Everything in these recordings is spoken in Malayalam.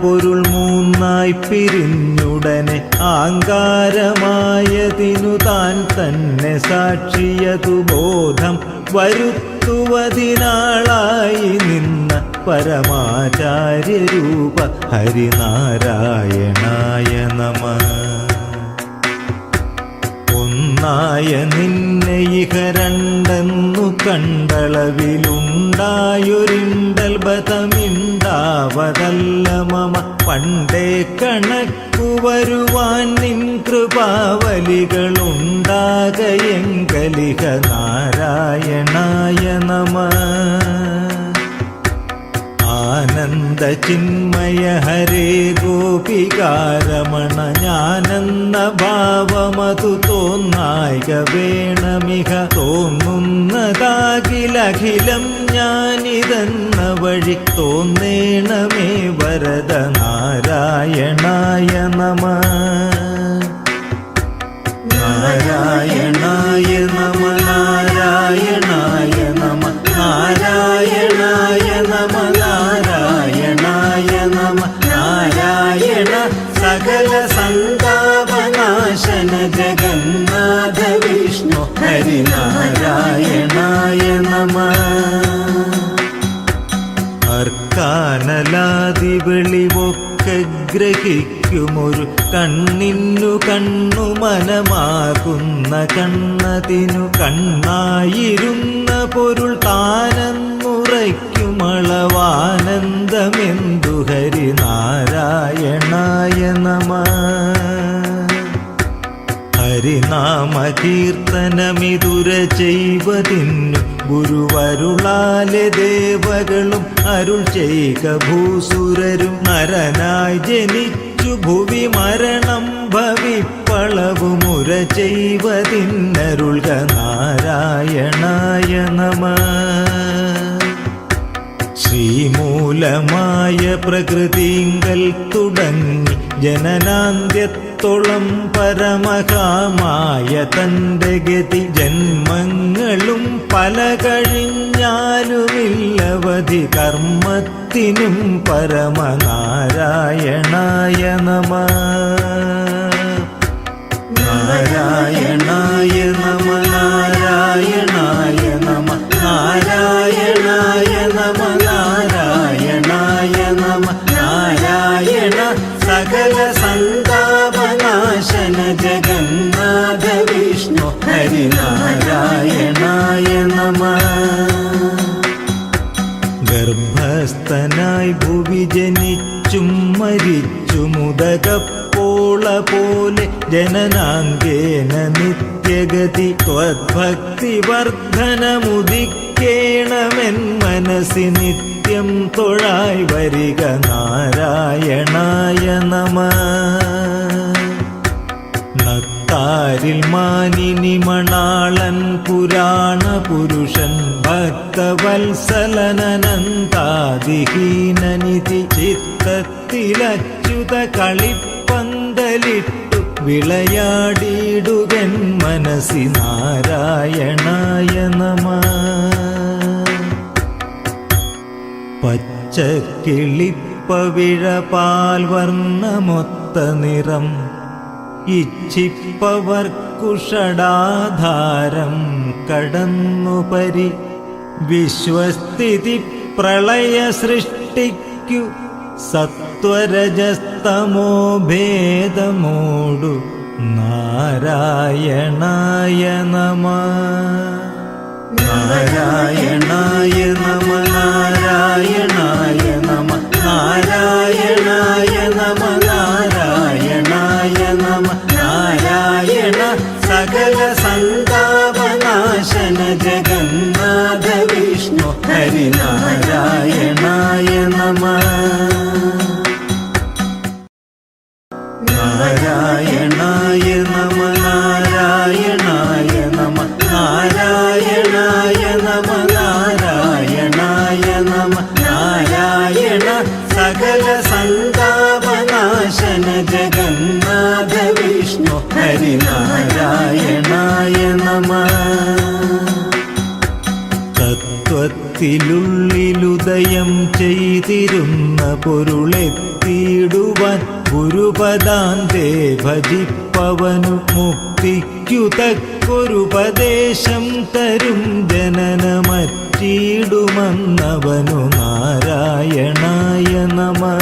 പൊരുൾ മൂന്നായി പിരിഞ്ഞുടനെ ആങ്കാരമായതിനു താൻ തന്നെ സാക്ഷിയതു ബോധം വരുത്തുവതിനാളായി നിന്ന പരമാചാര്യരൂപ ഹരിനാരായണായ നമഃ. ഒന്നായ നിന്നെ ഇഹ രണ്ടെന്നു കണ്ടളവിലുണ്ടായൊരിണ്ടൽബതമിണ്ടാവതല്ല മമ. പണ്ടേ കണക്കു വരുവാൻ നിൻ കൃപാവലികളുണ്ടാകയെങ്കലിഹ നാരായണായ നമഃ. ആനന്ദ ചിന്മയ ഹരേ ഗോപികാരമണ ഞാനെന്ന ഭാവമതു തോന്നായിക വേണമിക. തോന്നുന്നതാകിലഖിലം ഞാനിതെന്ന വഴി തോന്നേണമേ വരദ നാരായണായ നമഃ. നാരായണായ നമ നാരായണായ നമ നാരായണായ നമ നാരായണായ നമ. നാരായണ സകല സന്താപനാശന ജഗന്നാഥ വിഷ്ണു ഹരിനാരായണായ നമ. അർക്കാനലാദി വെളിവൊക്കെ ഗ്രഹിക്കുമൊരു കണ്ണിന്നു കണ്ണു മനമാകുന്ന കണ്ണതിനു കണ്ണായിരുന്ന പൊരുൾ താനെന്നുറയ്ക്കുമളവാനന്ദമെന്തു ഹരിനാരായണായ നമഃ. ഹരിനാമകീർത്തനമിതുര ചെയ്വതിന്നു ഗുരുവരുളാലെ ദേവകളും അരുൾ ചെയ്ക ഭൂസുരരും. നരനായി ജനിച്ചു ഭുവി മരണം ഭവിപ്പളവുമുര ചെയ്വതിന്നരുൾക നാരായണായ നമഃ. ശ്രീമൂലമായ പ്രകൃതിങ്കൽ തുടങ്ങി ജനനാന്ത്യത്തോളം പരമകാമായ തന്റെ ഗതി. ജന്മങ്ങളും പല കഴിഞ്ഞാലുമില്ലവധി കർമ്മത്തിനും പരമനാരായണായ നമഃ. നാരായണായ നമ നാരായണായ നമ നാരായണായ നമ നാരായണായ നമ. നാരായണ സകല സന്താപനാശന ജഗന്നാഥ വിഷ്ണു ഹരിനാരായണായ നമഃ. ഗർഭസ്ഥനായി ഭുവി ജനിച്ചും മരിച്ചുമുദകപ്പോള പോലെ ജനനാങ്കേന നിത്യഗതി. ത്വദ്ഭക്തി വർദ്ധനമുദിക്കേണമെൻ മനസ്സി നിത്യം തൊഴായി വരിക നാരായണായ നമഃ. നത്താരിൽ മാനിനി മണാളൻ പുരാണ പുരുഷൻ ഭക്തവത്സലനനന്താദിഹീനനിധി. ചിത്തത്തിലച്യുത കളിപ്പന്തലിട്ടു വിളയാടിയിടുകൻ മനസ്സി നാരായണായ നമഃ. പച്ചക്കിളിപ്പവിഴപാൽ വർണ്ണമൊത്ത നിറം ഇച്ഛിപ്പവർക്കുഷടാധാരം കടന്നു പരി. വിശ്വസ്ഥിതി പ്രളയ സൃഷ്ടിക്കു സത്വരജസ്തമോ ഭേദമോടു നാരായണായ നമഃ. നാരായണായ നമ നാരായണായ നമ നാരായണായ നമ നാരായണായ നമ. നാരായണ സകല സന്താപനാശന ജഗന്നാഥ വിഷ്ണു ഹരിനാരായണായ നമഃ. നാരായണായ നമ നാരായണായ നമ നാരായണായ നമ നാരായണായ നമ. നാരായണ സകല സന്താപനാശന ജഗന്നാഥ വിഷ്ണു ഹരിനാരായണായ നമഃ. തത്വത്തിൽ ചിത്തിലുള്ളിലുദയം ചെയ്തിരുന്ന പൊരുളെത്തിയിടുവാൻ ഗുരുപദാന്തേ ഭജിപ്പവനു മുക്തിക്കു തക്കൊരുപദേശം തരും ജനനമറ്റിയിടുമെന്നവനു നാരായണായ നമഃ.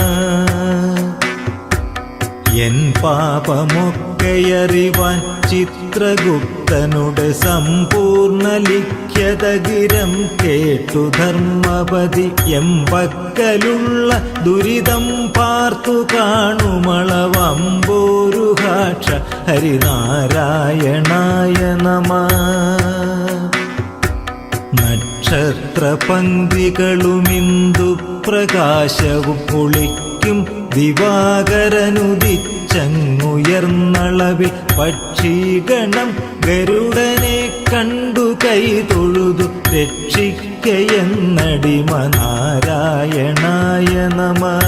എൻ പാപമൊക്കെയറിവാൻ ചിത്രഗുപ്തനുടെ സമ്പൂർണ്ണ ലിഖ്യതഗിരം കേട്ടു ധർമ്മപതി എമ്പക്കലുള്ള ദുരിതം പാർത്തു കാണുമളവമ്പോരുഹാക്ഷ ഹരിനാരായണായ നമഃ. നക്ഷത്രപംക്തികളുമിന്ദു പ്രകാശവും ഒളിക്കും ദിവാകരനുദിച്ചങ്ങുയർന്നളവിൽ പക്ഷിഗണം ഗരുഡനെ കണ്ടു കൈ തൊഴുതു രക്ഷിക്കയെന്നടിമ നാരായണായ നമഃ.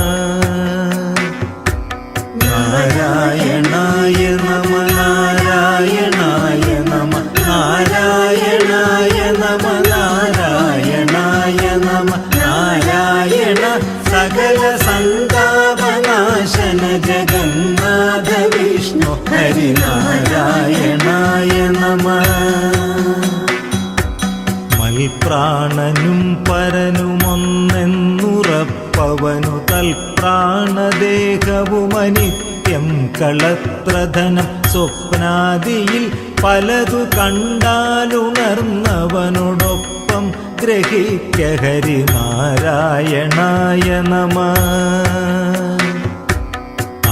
നാരായണായ നമ നാരായണായ നമ നാരായണായ നമ നാരായണായ നമ നാരായണ സകല സന്താപനാശന ജഗന്നാഥ വിഷ്ണു ഹരിനാരായണായ നമഃ. മൽപ്രാണനും പരനുമൊന്നെന്നുറപ്പവനു തൽപ്രാണദേഹവുമനിത്യം കളത്രധനം സ്വപ്നാദിയിൽ പലതു കണ്ടാലുണർന്നവനോടൊപ്പം ഗ്രഹിക്ക ഹരിനാരായണായ നമഃ.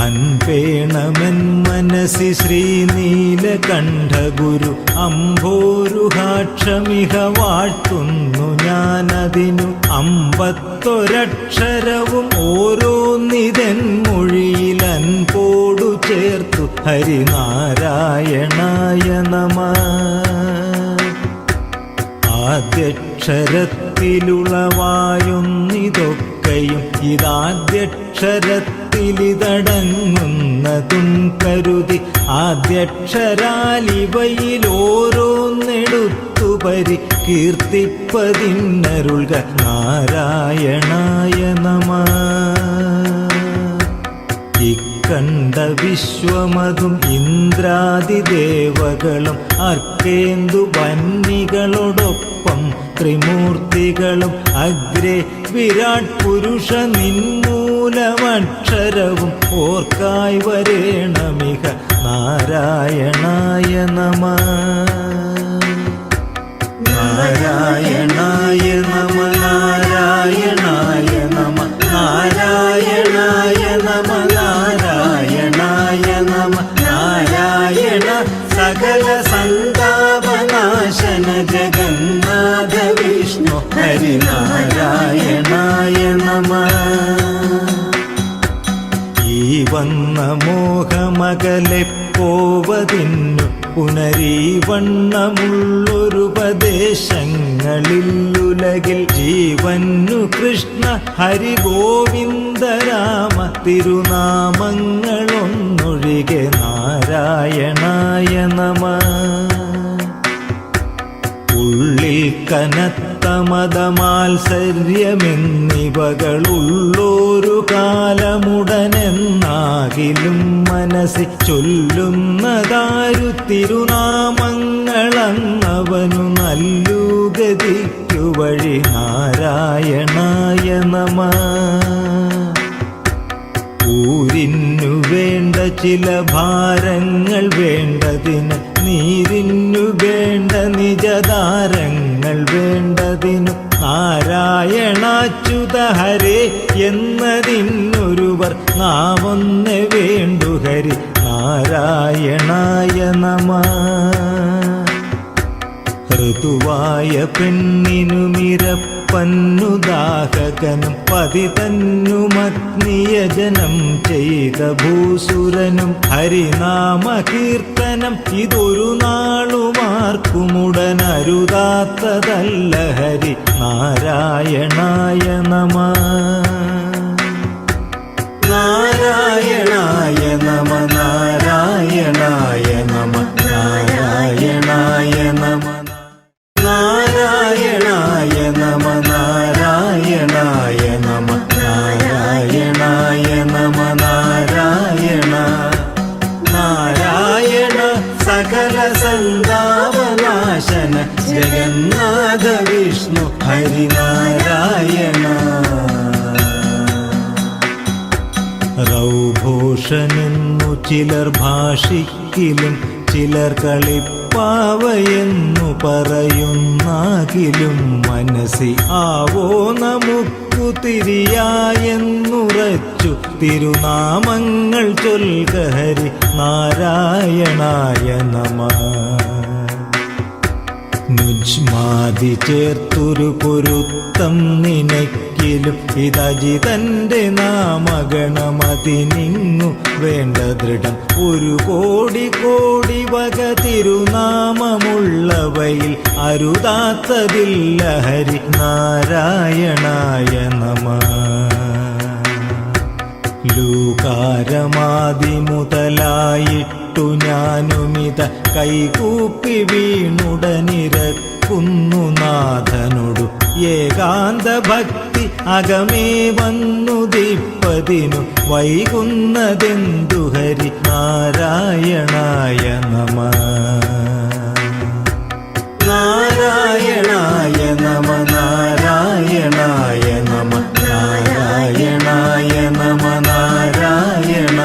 അൻപേണമെൻ മനസി ശ്രീനീലകണ്ഠ ഗുരു അംഭോരുഹാക്ഷമിഹ വാഴ്ത്തുന്നു ഞാനതിനു 51 ഓരോന്നിതൻ മൊഴിയിൽ അൻപോടു ചേർത്തു ഹരിനാരായണായ നമഃ. ആദ്യക്ഷരത്തിലുളവായൊന്നിതൊക്കെയും ഇതാദ്യക്ഷരത്തിലിതടങ്ങുന്നതും കരുതി ആദ്യക്ഷരാലിവയിലോരോന്നെടുത്തു പരികീർത്തിപ്പതിന്നരുൾക നാരായണായ നമഃ. ഇക്കണ്ട വിശ്വമതും ഇന്ദ്രാദിദേവകളും അർക്കേന്ദു വന്നികളോടൊപ്പം ത്രിമൂർത്തികളും അഗ്രേ വിരാട് പുരുഷ നിന്മൂലമക്ഷരവും ഓർക്കായി വരേണമിക നാരായണായ നമഃ. നാരായണായ നമ നാരായണായ നമ നാരായണായ നമ നാരായണായ നമ നാരായണ സകല സന്താപനാശന ജഗന്നാഥ വിഷ്ണു ഹരിനാരായണായ നമഃ. ഈ വന്ന മോഹമകലെ പോവതിന്നു പുനരീവണ്ണമുള്ളൊരുപദേശങ്ങളിലുലകിൽ ജീവന്നു കൃഷ്ണ ഹരി ഗോവിന്ദ രാമ തിരുനാമങ്ങളൊന്നൊഴികെ നാരായണായ നമഃ. ഉള്ളിൽ കനത്ത മതമാത്സര്യമെന്നിവകളുള്ളൊരു കാലമുടനെന്നാകിലും മനസ്സി ചൊല്ലുന്നതാരു തിരുനാമങ്ങളങ്ങവനു നല്ലു ഗതിക്കു വഴി നാരായണായ നമഃ. ഊരിന്നു വേണ്ട ചില ഭാരങ്ങൾ വേണ്ടതിന് നീരിന്നു വേണ്ട നിജതാരങ്ങൾ വേണ്ടതിനു നാരായണാച്യുത ഹരേ എന്നതിനൊരുവർ നാമൊന്നേ വേണ്ടു ഹരി നാരായണായ നമഃ. ഋതുവായ പെണ്ണിനുമിരപ്പന്നുദാഹകനും പതിതന്നുമഗ്നിയജനം ചെയ്ത ഭൂസുരനും ഹരിനാമകീർത്തനം ഇതൊരു നാളുമാർക്കുമുടനരുതാത്തതല്ല ഹരി നാരായണായ നമഃ. നാരായണായ നമ നാരായണായ നമ നാരായണായ നമ നാരായണായ നമ സൗഘോഷനെന്നു ചിലർ ഭാഷിക്കിലും ചിലർ കളിപ്പാവയെന്നു പറയുന്നാകിലും മനസ്സി ആവോ നമുക്കു തിരിയായെന്നുറച്ചു തിരുനാമങ്ങൾ ചൊൽക ഹരി നാരായണായ നമഃ. നുജ്മാതി ചേർത്തൊരു പൊരുത്തം നിനക്കിലും ഇതജിതന്റെ നാമഗണമതിനിങ്ങു വേണ്ട ദൃഢം ഒരു കോടി കോടി വക തിരുനാമമുള്ളവയിൽ അരുതാത്തതില്ല ഹരി നാരായണായ നമഃ. ലൂകാരമാദി മുതലായിട്ടു ഞാനുമിത കൈകൂപ്പി വീണുടനിരക്കുന്നു നാഥനോടു ഏകാന്ത ഭക്തി അകമേ വന്നു ദിപ്പതിനു വൈകുന്നതെന്തു ഹരി നാരായണായ നമഃ. നാരായണായ നമ നാരായണായ നമ നാരായണായ നമ നാരായണ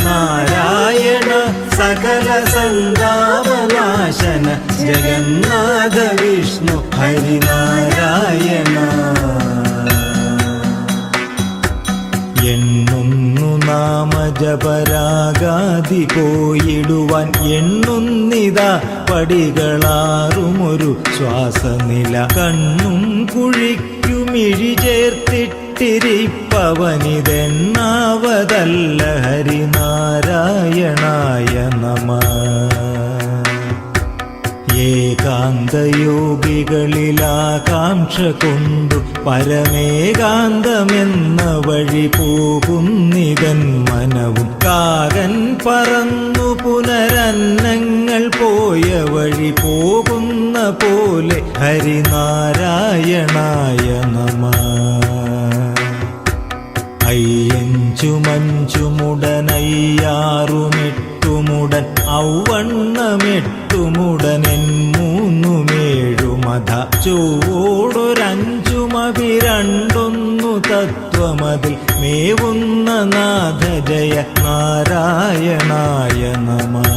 നാരായണ സകല സന്താപനാശന ജഗന്നാഥ വിഷ്ണു ഹരിനാരായണ. എണ്ണുന്നു നാമജപരാഗാദി പോയിടുവാൻ എണ്ണുന്നിതാ പടികളാറുമൊരു ശ്വാസനില കണ്ണും കുഴിക്കുമിഴി ചേർത്തിട്ടിരിപ്പവനിതെണ്ണാവതല്ല ഹരിനാരായണായ നമഃ. ഏകാന്തയോഗികളിലാകാംക്ഷ കൊണ്ടു പരമേകാന്തമെന്ന വഴി പോകുന്നിതൻ മനവും കാകൻ പറന്നു പുനരന്നങ്ങൾ പോയ വഴി പോകുന്ന പോലെ ഹരിനാരായണായ നമഃ. അയ്യഞ്ചുമഞ്ചുമുടനയ്യാറുമെട്ടുമുടൻ ഔവണ്ണമെട്ടുമുടനെൻ മൂന്നുമേഴുമധ ചൊവ്വോടൊരഞ്ചുമഭിരണ്ടൊന്നു തത്വമതിൽ മേവുന്ന നാഥ ജയ നാരായണായ നമഃ.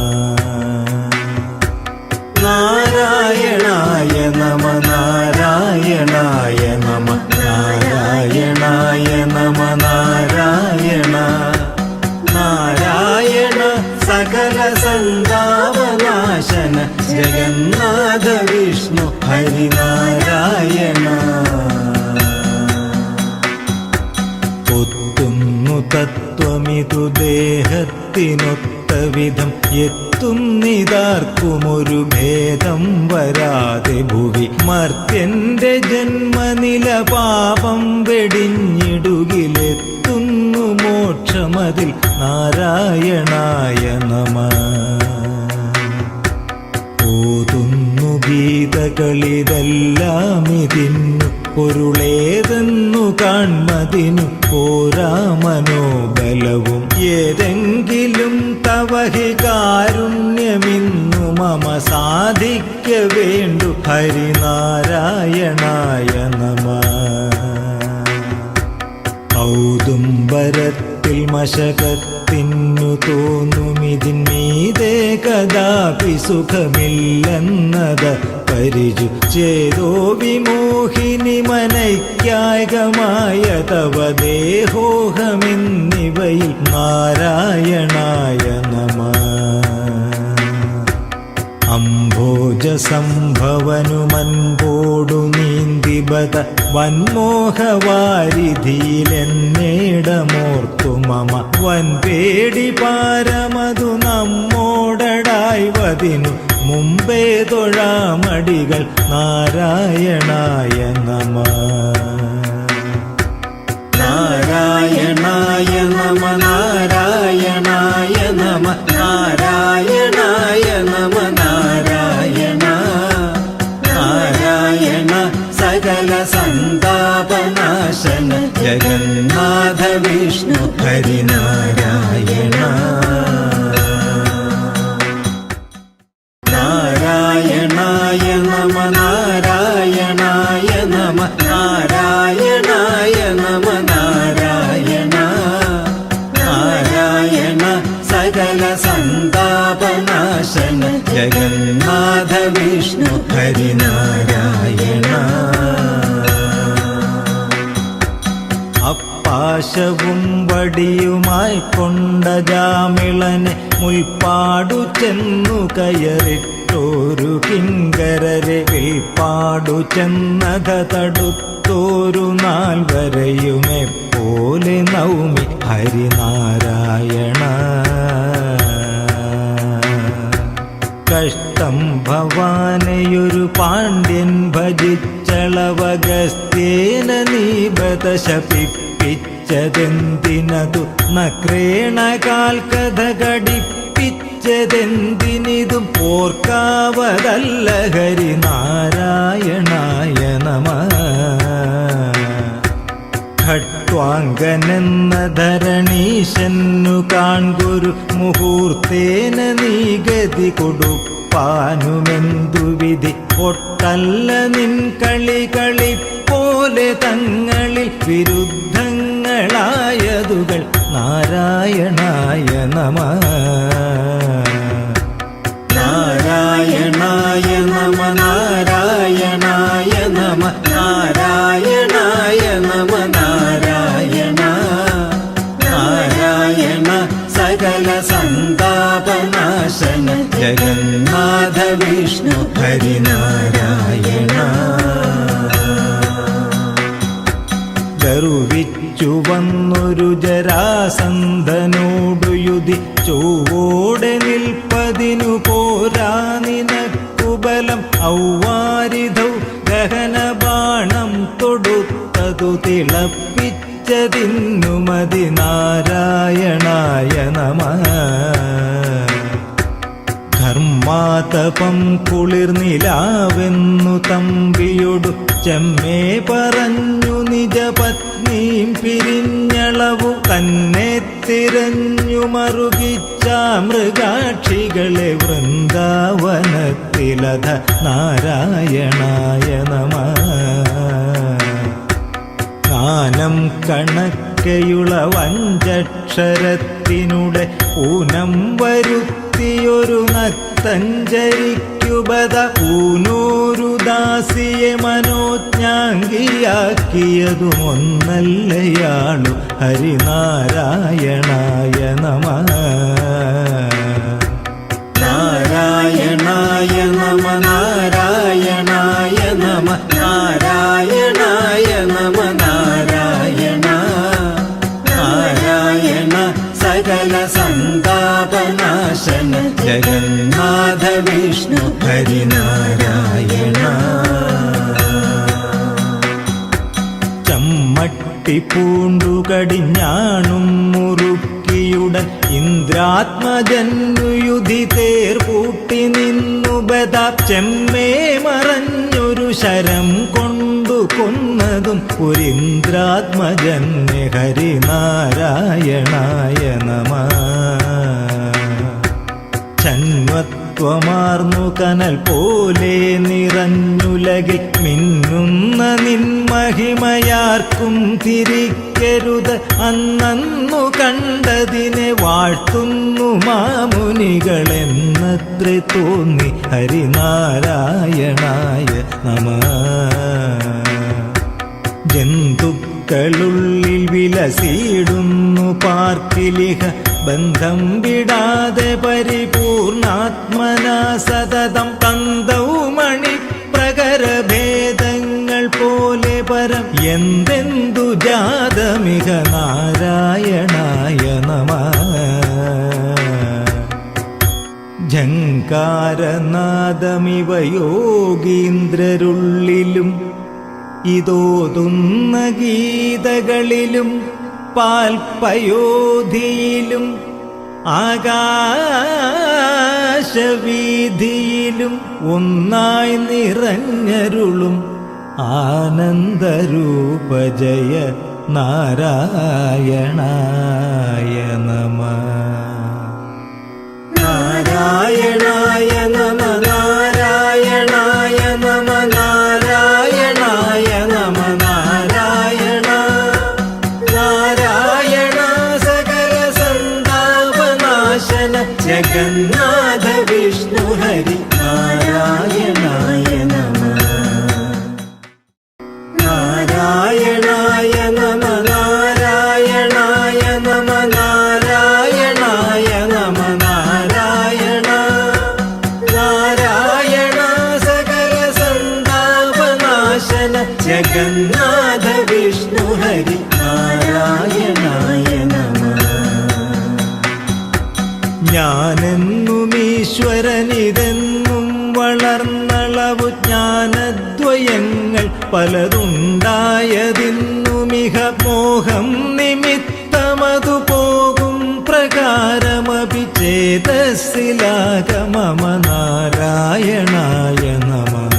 നാരായണായ നമ നാരായണായ നമ നാരായണായ നമ നാരായണ നാരായണ സകല സന്താപനാശന ജഗന്നാഥ വിഷ്ണു ഹരിനാരായണ. ഒത്തുന്നു തത്വമിതു ദേഹത്തിനൊത്ത വിധം എത്തുന്നിതാർക്കുമൊരു ഭേദം വരാതെ ഭുവി മർത്യന്റെ ജന്മനില പാപം വെടിഞ്ഞിടുകിലെത്തുന്നു മോക്ഷമതിൽ നാരായണായ നമഃ. ഓതുന്നു ഗീതകളിതെല്ലാമിതിന്നു പൊരുളേതെന്നു കാൺമതിനു പോരാ മനോബലവും ഏതെങ്കിലും തവഹി കാരുണ്യമിന്നു മമ സാധിക്ക വേണ്ടു ഹരിനാരായണായ നമഃ. ഔദുംബരത്തിൽ മശകത്തിനു തോന്നുമിതിന്മീതേ കദാപി സുഖമില്ലെന്നത് പരിചു ചേതോ വിമോഹിനി മനയ്ക്കായകമായ തവ ദേഹോഹമെന്നിവയിൽ നാരായണായ നമഃ. അംഭോജ സംഭവനുമൻപോടു നീന്തിബത വന്മോഹവാരിധിയിലെന്നേടമോർത്തു മമ വൻപേടി പാരമതു നമ്മോടടായ്വതിനു മുമ്പേ തൊഴാമടികൾ നാരായണായ നമഃ. നാരായണായ നമ നാരായണായ നമ നാരായണായ നമ നാരായണ നാരായണ സകല സന്താപനാശന ജഗന്നാഥ വിഷ്ണു ഹരിനാരായണ. നാരായണായ നമ നാരായണായ നമ നാരായണായ നമ നാരായണ കൊണ്ട ജാമിളനെ മുൽപ്പാടു ചെന്നു കയറിട്ടോരു കിങ്കരരെ വിൽപ്പാടു ചെന്നത തടുത്തോരു നാൽവരെയുമെപ്പോലെ നൗമി ഹരിനാരായണ. കഷ്ടം ഭവാനയൊരു പാണ്ഡ്യൻ ഭജിച്ചളവഗസ്ത്യേന നീബത ശപിപ്പിച്ചതെന്തിനതു നക്രേണകാൽ കഥ ഘടിപ്പിച്ചതെന്തിനിതും ഓർക്കാവതല്ല ഹരിനാരായണായ നമഃ. ഖട്വാങ്കനെന്ന ധരണീശന്നു കാൺകുരു മുഹൂർത്തേന നീ ഗതി കൊടുപ്പാനുമെന്തു വിധി ഒട്ടല്ല നിൻ കളി കളിപ്പോലെ തങ്ങളിൽ വിരുദ്ധങ്ങളായതുകൾ നാരായണായ നമഃ. നാരായണായ നമ നാരായണായ നമ നാരായണായ നമ നാരായണ. നാരായണ സകല സന്താപനാശന ജഗന്നാഥ വിഷ്ണു ഹരിനാരായണ. ഗർവിച്ചു വന്നൊരു ജരാസന്ധനോടു യുധിച്ചോടെ നിൽപ്പതിനു പോരാ നിനക്കു ബലം. ഔവാരിധൗ ഗഹനബാണം തൊടുത്തതു തിളപ്പിച്ചതിന്നു മതി നാരായണായ നമഃ. ധർമാതപം കുളിർനിലാവെന്നു തമ്പിയൊടു ചെമ്മേ പറഞ്ഞു നിജപത്നീം പിരിഞ്ഞളവു തന്നെ തിരഞ്ഞു മറുകിച്ച മൃഗാക്ഷികളെ വൃന്ദാവനത്തിലധ നാരായണായ നമഃ. ഗാനം കണക്കയുള്ള വഞ്ചക്ഷരത്തിനുടെ ഊനം വരുത്തിയൊരു നക്തഞ്ചരിക്കുബത ഊനൂരു ദാസിയെ മനോജ്ഞാംഗിയാക്കിയതും ഒന്നല്ലയാളു ഹരിനാരായണായ നമഃ. നാരായണായ നമ നാരായണായ നമ നാരായണായ നമ നാരായണ. നാരായണ സകല സന്താപനാശന ജഗന്നാഥ വിഷ്ണു ഹരിനാരായണ. ചമ്മട്ടി പൂണ്ടു കടിഞ്ഞാണും മുറുക്കിയുടൻ ഇന്ദ്രാത്മജന്നു യുധി തേർപൂട്ടി നിന്നു ബദാ ചെമ്മേ മറഞ്ഞൊരു ശരം കൊണ്ടു കൊന്നതും ഒരിന്ദ്രാത്മജന്നെ ഹരിനാരായണായ നമഃ. ചന്വത്വമാർന്നു കനൽ പോലെ നിറഞ്ഞുലകിൽ മിന്നുന്ന നിൻമഹിമയാർക്കും തിരിക്കരുത്. അന്നു കണ്ടതിനെ വാഴ്ത്തുന്നു മാമുനികളെന്നത്ര തോന്നി ഹരിനാരായണായ നമഃ. ജന്തുക്കളുള്ളിൽ വിലസിടുന്നു പാർക്കിലിഹ ബന്ധം വിടാതെ പരിപൂർണാത്മനാ സതതം. തന്തൗമണി പ്രകരഭേദങ്ങൾ പോലെ പരം എന്തെന്തു ജാതമിക നാരായണായ നമഃ. ഝങ്കാരനാദമിവ യോഗീന്ദ്രരുള്ളിലും ഇതോതുന്ന ഗീതകളിലും പാൽപയോധിയിലും ആകാശവീതിയിലും ഒന്നായി നിറഞ്ഞരുളും ആനന്ദരൂപ ജയ നാരായണായ നമഃ. നാരായണായ നമ നാരായണായ നമ നാരായണായ നമ നാരായണ. നാരായണ സകല സന്താപനാശന ജഗന്നാഥ വിഷ്ണു ഹരി നാരായണായ നമഃ. നാരായണായ നമ നാരായണായ നമ നാരായണ. ഞാനെന്നും ഈശ്വരനിതെന്നും വളർന്നളവു ജ്ഞാനദ്വയങ്ങൾ പലതുണ്ടായതിന്നുമിഹ മോഹം നിമിത്തമതു പോകും പ്രകാരമപി ചേതസ്സിലാഗമമ നാരായണായ നമഃ.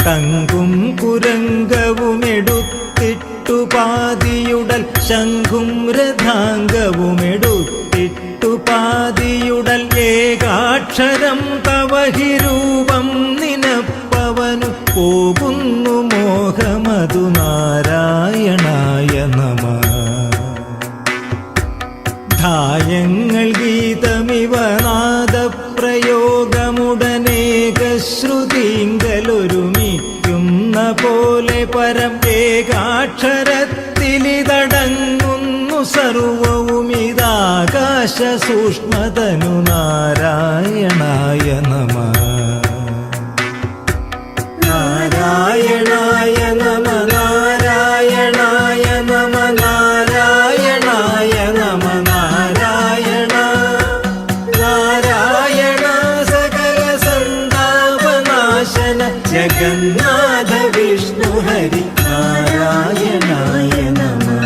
തങ്കും കുരംഗവുമെടുത്തിട്ടു പാതിയുടൽ ശംഖും രഥാംഗവുമെടുത്തിട്ടു പാതിയുടൽ ഏകാക്ഷരം തവഹി രൂപം നിനപ്പവനു പോകുന്നു മോഹമതു നാരായണായ നമഃ. ധായങ്ങൾ ഗീതമിവ നാദപ്രയോഗമുടനേകശ്രുതിങ്കലൊരുമിക്കുന്ന പോലെ പരം ഏകാക്ഷരത്തിലിതടങ്ങുന്നു സർവവുമിതാകാശ സൂക്ഷ്മതനു നാരായണായ നമഃ. നാരായണായ നമ നാരായണായ നമ നാരായണായ നമ നാരായണ നാരായണ സകല സന്താപനാശന ജഗന്നാഥ വിഷ്ണു ഹരി നാരായണായ നമഃ.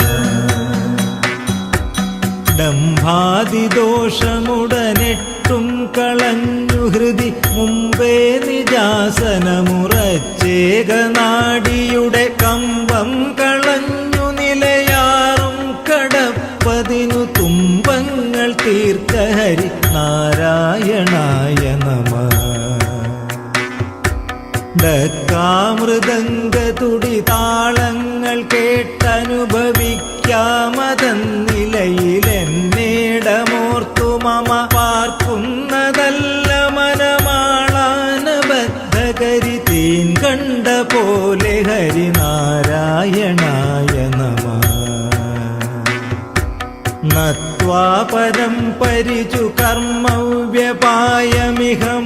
ദംഭാദിദോഷമുടനെട്ടും കളഞ്ഞു ഹൃദി മുമ്പേ നിജാസനമുറച്ചേകനാടിയുടെ കമ്പം കളഞ്ഞു നിലയാറും കടപ്പതിനു തുമ്പങ്ങൾ തീർക്ക ഹരി നാരായണായ നമഃ. ഡക്കാമൃദംഗതുടി താളങ്ങൾ കേട്ടനുഭവിക്കാമതന്നിലയിലെന്നേടമോർത്തു മമ പാർക്കുന്നതല്ല മനമാളാനബദ്ധകരി തീൻ കണ്ട പോലെ ഹരി നാരായണായ നമഃ. നത്വാ പരം പരിചു കർമ്മവ്യപായമിഹ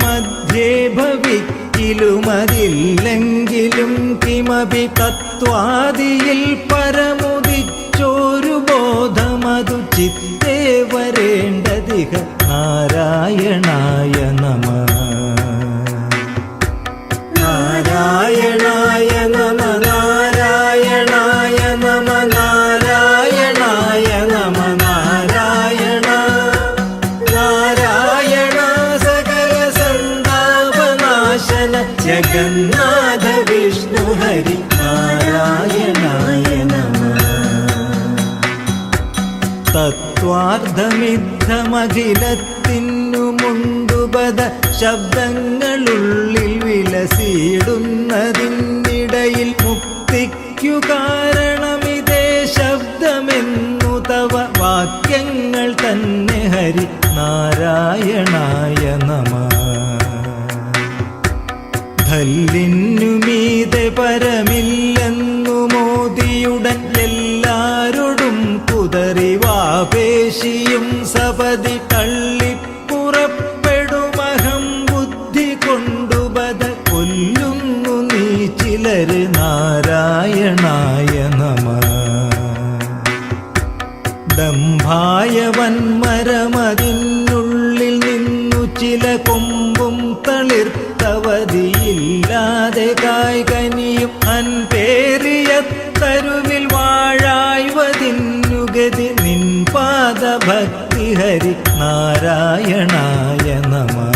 മധ്യേ ഭവിക്കിലുമതില്ലെങ്കിലും കിമപി തത്വാദിയിൽ പരമുദിച്ചോരു ബോധമതു ചിത്തേ വരേണ്ടതിഹ നാരായണായ നമഃ. നാരായണായ നമ നാരായണായ നമ നാരായണായ നമ നാരായണ നാരായണ സകല സന്താപനാശന ജഗന്നാഥ വിഷ്ണു ഹരി നാരായണായ നമഃ. തത്വാർത്ഥമിദ്ധമഖിലത്തിനു മുണ്ടുപദ ശബ്ദങ്ങളുള്ളിൽ വിലസിടുന്നതിനിടയിൽ മുക്തിക്കു കാരണമിതേ ശബ്ദമെന്നു തവ വാക്യങ്ങൾ തന്നെ ഹരി നാരായണായ നമഃ. ഭല്ലിന്നു മീതെ പരമില്ലെന്നു മോദിയുടൻ എല്ലാരോടും കുതറിവാപേശിയും സപതി തള്ളിപ്പുറപ്പെടുമഹം ബുദ്ധി കൊണ്ടുപത കൊല്ലുന്നു നീ ചിലര് നാരായണായ നമഃ. ദംഭായ വന്മരമതിനുള്ളിൽ നിന്നു ചില കൊമ്പും തളിർത്തവതിയില്ലാതെ കായ്കനിയും അൻപേറിയ തരുവിൽ വാഴായ്വതിന്നുഗതി നിൻ പാദഭക്തി ഹരി നാരായണായ നമഃ.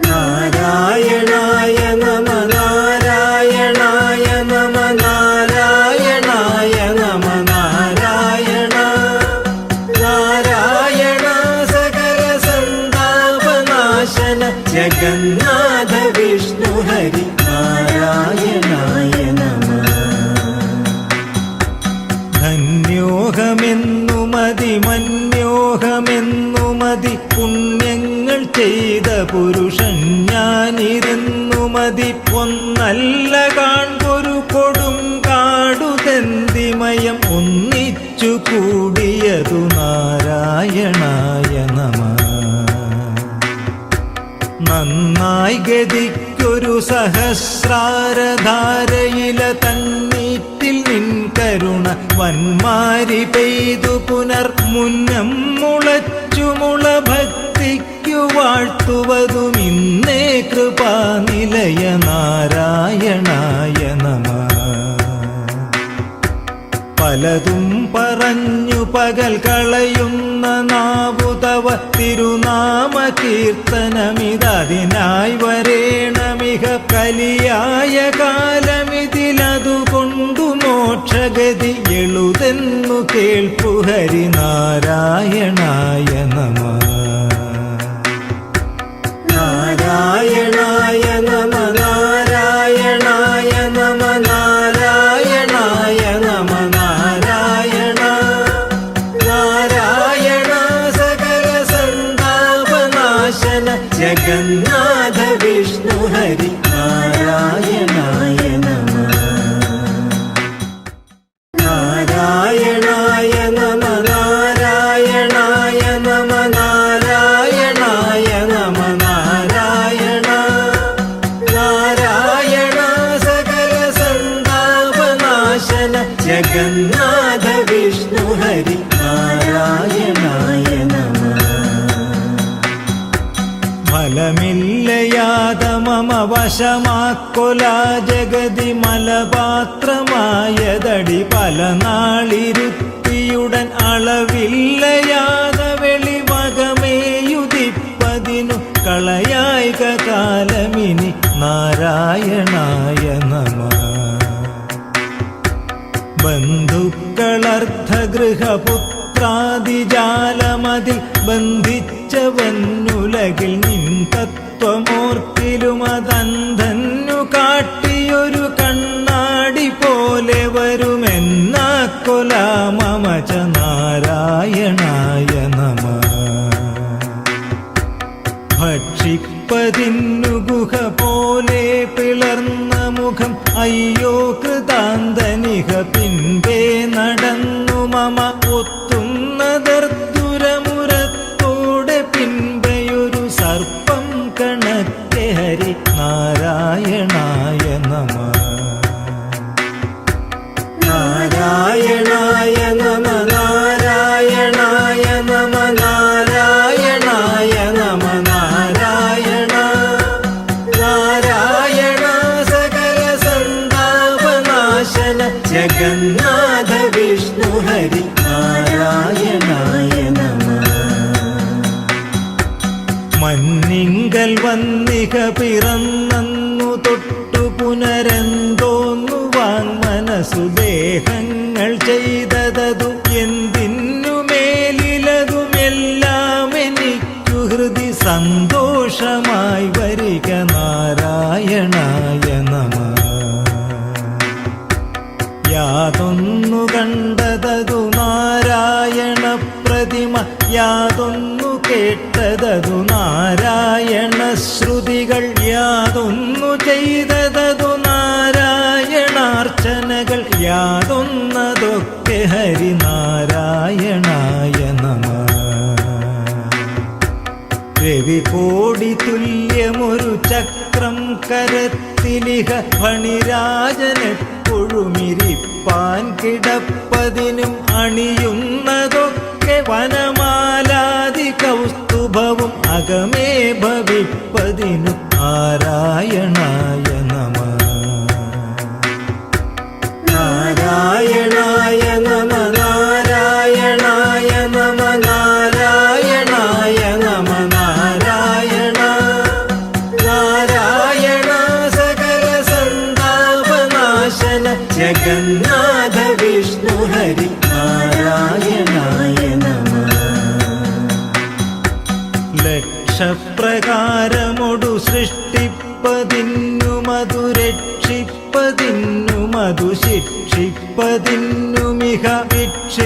നാരായണായ നമ നാരായണായ നമ നാരായണായ നമ നാരായണ നാരായണ സകല സന്താപനാശന ജഗന്നാഥ വിഷ്ണു ഹരി നാരായണായ നമഃ. ധന്യോഹമെന്നുമതി മന്യോഹമെന്നുമതി പുണ്യങ്ങൾ ചെയ്ത പുരുഷൻ ഞാനിരുന്നുമതി ഒന്നല്ല കാൺപൊരു കൊടും കാടുതെന്തിമയം ഒന്നിച്ചു കൂടിയതു നാരായണായ നമഃ. നന്നായി ഗതിക്കൊരു സഹസ്രാരധാരയില തന്നീറ്റിൽ നിൻ കരുണ വന്മാരി പെയ്തു പുനർ മുന്നം മുളച്ചുമുള ഭക്തിക്കു വാഴ്ത്തുവതും ഇന്നേ കൃപാനിലയ നാരായണായ നമഃ. പലതും പറഞ്ഞു പകൽ കളയുന്ന നാവുതവ തിരുനാമ കീർത്തനമിതതിനായി വരേണമിക കലിയായ കാലമിതിലതുകൊണ്ടു മോക്ഷഗതി എളുതെന്നു കേൾപ്പു ഹരിനാരായണായ നമഃ. നാരായണായ നമ നാരായണായ നമ നാരായണായ നമ നാരായണ നാരായണ സകല സന്താപനാശന ജഗന്നാഥ വിഷ്ണു ഹരി നാരായണായ നമ. നാരായണായ നമ നാരായണായ നമ നാരായണായ നമ നാരായണ നാരായണ സകല സന്താപനാശന ജഗന്നാഥ വിഷ്ണു ഹരി നാരായണായ നമ. ഫലമില്ലയാതമമ വശമാക്കൊലാ ജഗതി മലപാത്രമായതടി പല നാളിരുത്തിയുടൻ അളവില്ലയാത വെളിവകമേയുദിപ്പതിനു കളയായിക കാലമിനി നാരായണായ നമഃ. ബന്ധുക്കളർദ്ധഗൃഹപുത്രാദിജാലമതിൽ ബന്ധിച്ചവന്നുലകിൽ നിൻ തത്വമോർക്കിലുമതന്ധന്നു കാട്ടിയൊരു കണ്ണാടി പോലെ വരുമെന്നാക്കൊലാമമച നാരായണായ നമഃ. ഭക്ഷിപ്പതിന്നു ഗുഹ പോലെ പിളർന്ന മുഖം അയ്യോ കൃതാന്തനിക പിൻപേ നടന്നു മമ ഒത്തുന്നതർദുരമുരത്തോടെ പിൻപയൊരു സർപ്പം കണക്കെ ഹരി നാരായണായ നമഃ. നാരായണായ നമ നാരായണായ നമ നാരായണായ നമ നാരായണ നാരായണ സകല സന്താപനാശന ജഗന്നാഥ വിഷ്ണു ഹരി നാരായണായ നമ. മന്നിങ്കൽ വന്നിക പിറന്നു തൊട്ടു പുനരെന്തോന്നു വാങ്മനസു ദേഹങ്ങൾ ചെയ്തതു എന്തിനു മേലിലതുമെല്ലാം എനിക്കു ഹൃദി സന്തോഷമായി വരിക നാരായണായ നമഃ. യാതൊന്നു കണ്ടതതു നാരായണ പ്രതിമ യാതൊന്നു കേട്ടതതു നാരായണ ശ്രുതികൾ യാതൊന്നു ചെയ്തതതു നാരായണാർച്ചനകൾ യാതൊന്നതൊക്കെ ഹരിനാരായണായ നമഃ. രവികോടി തുല്യമൊരു ചക്രം കരത്തിലിഹ ഫണിരാജനെപ്പൊഴുമിരിപ്പാൻ കിടപ്പതിനും അണിയുന്നതൊക്കെ വനമാലാദി കൗസ്തുഭവും അകമേ ഭവിപ്പതിനു നാരായണായ നമഃ. നാരായണായ നമ നാരായണായ നമ നാരായണായ നമ നാരായണ നാരായണ സകല സന്താപനാശന ജഗന്നാഥ വിഷ്ണു ഹരി നാരായണായ നമ. ലക്ഷപ്രകാരമൊടു സൃഷ്ടിപ്പതിന്നു മധുരക്ഷിപ്പതിന്നു മധു ശിക്ഷിപ്പതിന്നുമിഹ വിക്ഷേപമാവരണമീ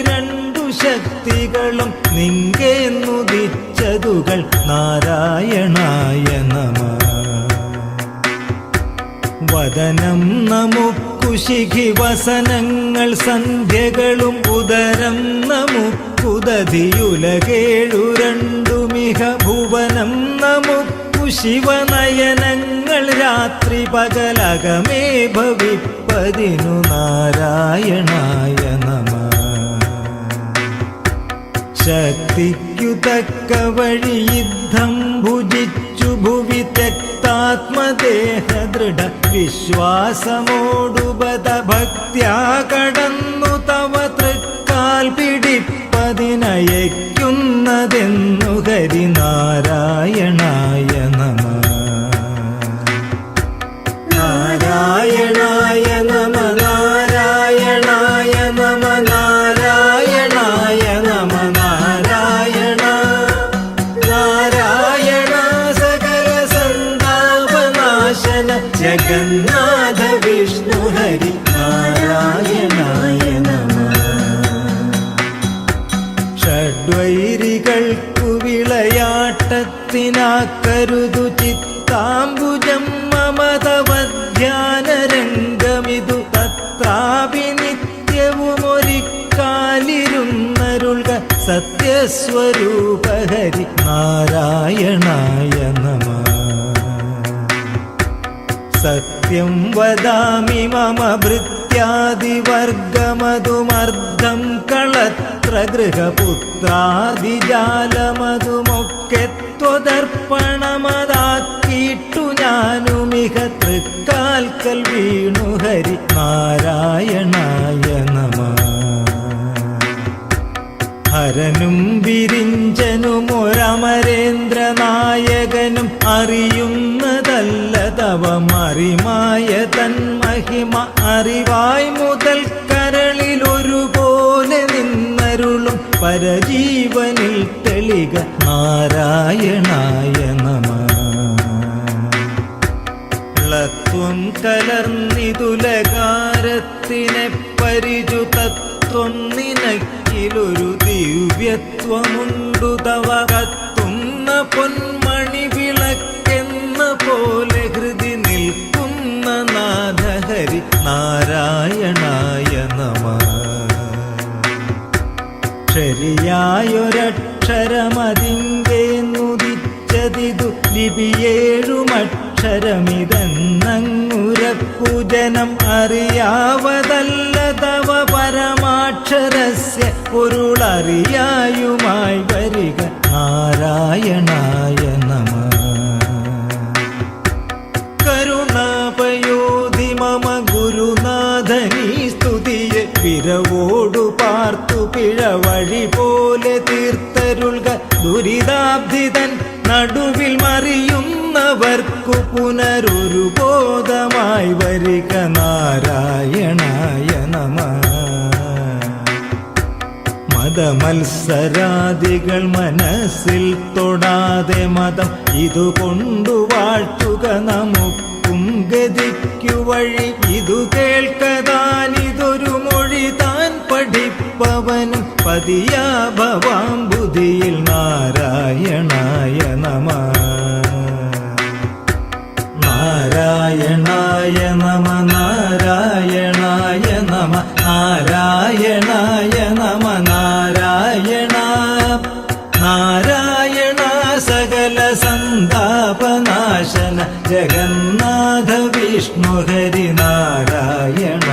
രണ്ടു ശക്തികളും നിങ്കേന്നുദിച്ചതുകൾ നാരായണായ നമഃ. വദനം നമുക്കുശിഖി വസനങ്ങൾ സന്ധ്യകളും ഉദരം നമുക്കുദതിയുലകേഴു രണ്ടുമിഹ ഭുവനം നമുക്കു ശിവനയനങ്ങൾ രാത്രി പകലകമേ ഭവിപ്പതിനു നാരായണായ നമഃ. ശക്തിക്കു തക്ക വഴി യുദ്ധം ഭുജിച്ചു ഭുവി ത്യക്താത്മദേഹ ദൃഢ വിശ്വാസമോടുപത ഭക്ത്യാ കടന്നു തവ തൃക്കാൽ പിടിപ്പതിനയക്കുന്നതെന്നു ഹരിനാരായണായ നമഃ. നാരായണായ നമ നാരായണായ നമ നാരായണായ നമ നാരായണ നാരായണ സകല സന്താപനാശന ജഗന്നാഥ വിഷ്ണു ഹരി നാരായണായ നമ. ഷഡ്വൈരികൾക്കു വിളയാട്ടത്തിനാക്കരുതു ചിത്താംബുജം മമതവധ്യാനരംഗമിതു തത്രാപി നിത്യവുമൊരിക്കാലിരുന്നരുൾക സത്യസ്വരൂപ ഹരി നാരായണായ നമഃ. സത്യം വദാമി മമ ഭൃത്യാദിവർഗമതുമർദ്ധം കളത്ര ഗൃഹപുത്രാദിജാലമതുമൊക്കെ ത്വദർപ്പണമതാക്കിയിട്ടു ഞാനുമിഹ തൃക്കാൽക്കൽ വീണു ഹരി നാരായണായ നമഃ. ഹരനും വിരിഞ്ചനുമൊരമരേന്ദ്രനായകനും അറിയുന്നതല്ല തവ മറിമായ തന്മഹിമ അറിവായി മുതൽ കരളിലൊരുപോലെ നിന്നരുളും പരജീവനിൽ തെളിക നാരായണായ നമഃ. ത്വം കലർന്നിതുലകാരത്തിനെ പരിചുതത്വം നിനക്കിലൊരു ദിവ്യത്വമുണ്ടു തവ കത്തുന്ന പൊന്മണി വിളക്കെന്ന പോലെ ഹൃദി നിൽക്കുന്ന നാഥഹരി നാരായണായ നമഃ. ശരിയായൊരക്ഷരമതിങ്കേന്നുദിച്ചതിതു ലിപിയേഴുമക്ഷരമിതെന്നങ്ങുരപ്പൂജനം അറിയാവതല്ല തവ പരമാക്ഷരസ്യ പൊരുളറിയായുമായി വരിക നാരായണായ നമഃ. കരുണാപയോധി മമ ഗുരുനാഥനീ സ്തുതിയെ പിറവോടു പാർത്തു പിഴവഴി പോലെ തീർത്തരുൾക ദുരിതാബ്ധിതൻ നടുവിൽ മറിയുന്നവർക്കു പുനരൊരു ബോധമായി വരിക നാരായണായ നമഃ. മതമത്സരാദികൾ മനസ്സിൽ തൊടാതെ മതം ഇതുകൊണ്ടു വാഴ്ത്തുക നമുക്കും ഗതിക്കു വഴി ഇതു കേൾക്കതാനിതൊരു മൊഴി താൻ പഠിപ്പവനും പതിയാ ഭവാം ബുദ്ധിയിൽ നാരായണായ നമഃ. നാരായണായ നമ നാരായണായ നമ നാരായണായ നമ നാരായണ നാരായണ സകല സന്താപനാശന ജഗന്നാഥ വിഷ്ണു ഹരി നാരായണ.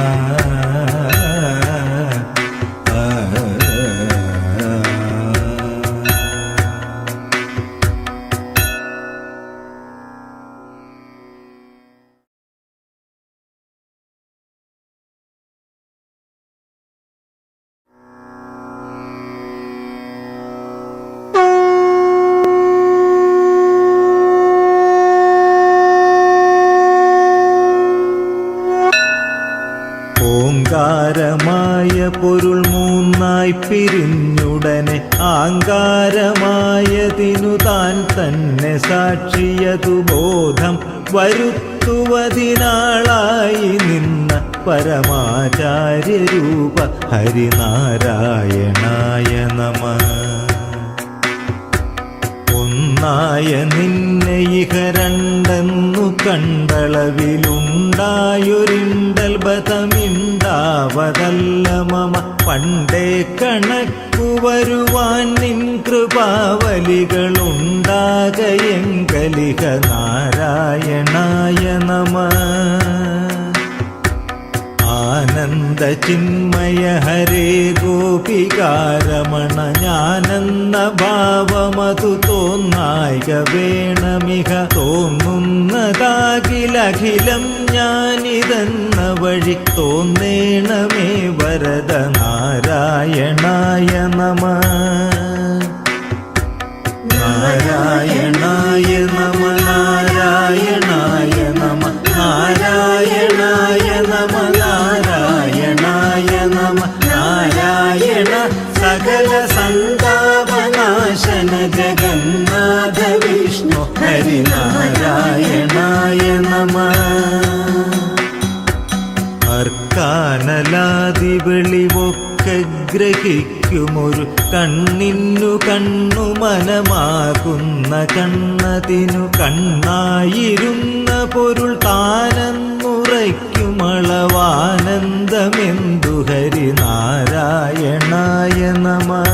ഓങ്കാരമായ പൊരുൾ മൂന്നായി പിരിഞ്ഞുടനെ ആങ്കാരമായതിനു താൻ തന്നെ സാക്ഷിയതു ബോധം വരുത്തുവതിനാളായി നിന്ന പരമാചാര്യരൂപ ഹരിനാരായണായ നമഃ. ഒന്നായ നിന്നെ ഇഹ രണ്ടെന്നു കണ്ടളവിലുണ്ടായൊരിണ്ടൽബതമിണ്ടാവതല്ല മമ പണ്ടേ കണക്കു വരുവാൻ നിൻ കൃപാവലികളുണ്ടാകയെങ്കലിക നാരായണായ നമഃ. ആനന്ദ ചിന്മയ ഹരേ ഗോപികാരമണ ഞാനെന്ന ഭാവമതു തോന്നായിക വേണമിക തോന്നുന്നതാകിലഖിലം ഞാനിതെന്ന വഴി തോന്നേണമേ വരദ നാരായണായ നമഃ. നാരായണായ നമ നാരായണായ നമ നാരായണായ നമ നാരായണായ നമ നാരായണ സകല സന്താപനാശന ജഗന്നാഥ വിഷ്ണു ഹരിനാരായണായ നമ. അർക്കാനലാദി വെളിവൊക്കെ ഗ്രഹിക്കുമൊരു കണ്ണിന്നു കണ്ണു മനമാകുന്ന കണ്ണതിനു കണ്ണായിരുന്ന പൊരുൾ താനെന്നുറയ്ക്കുമളവാനന്ദമെന്തു ഹരിനാരായണായ നമഃ.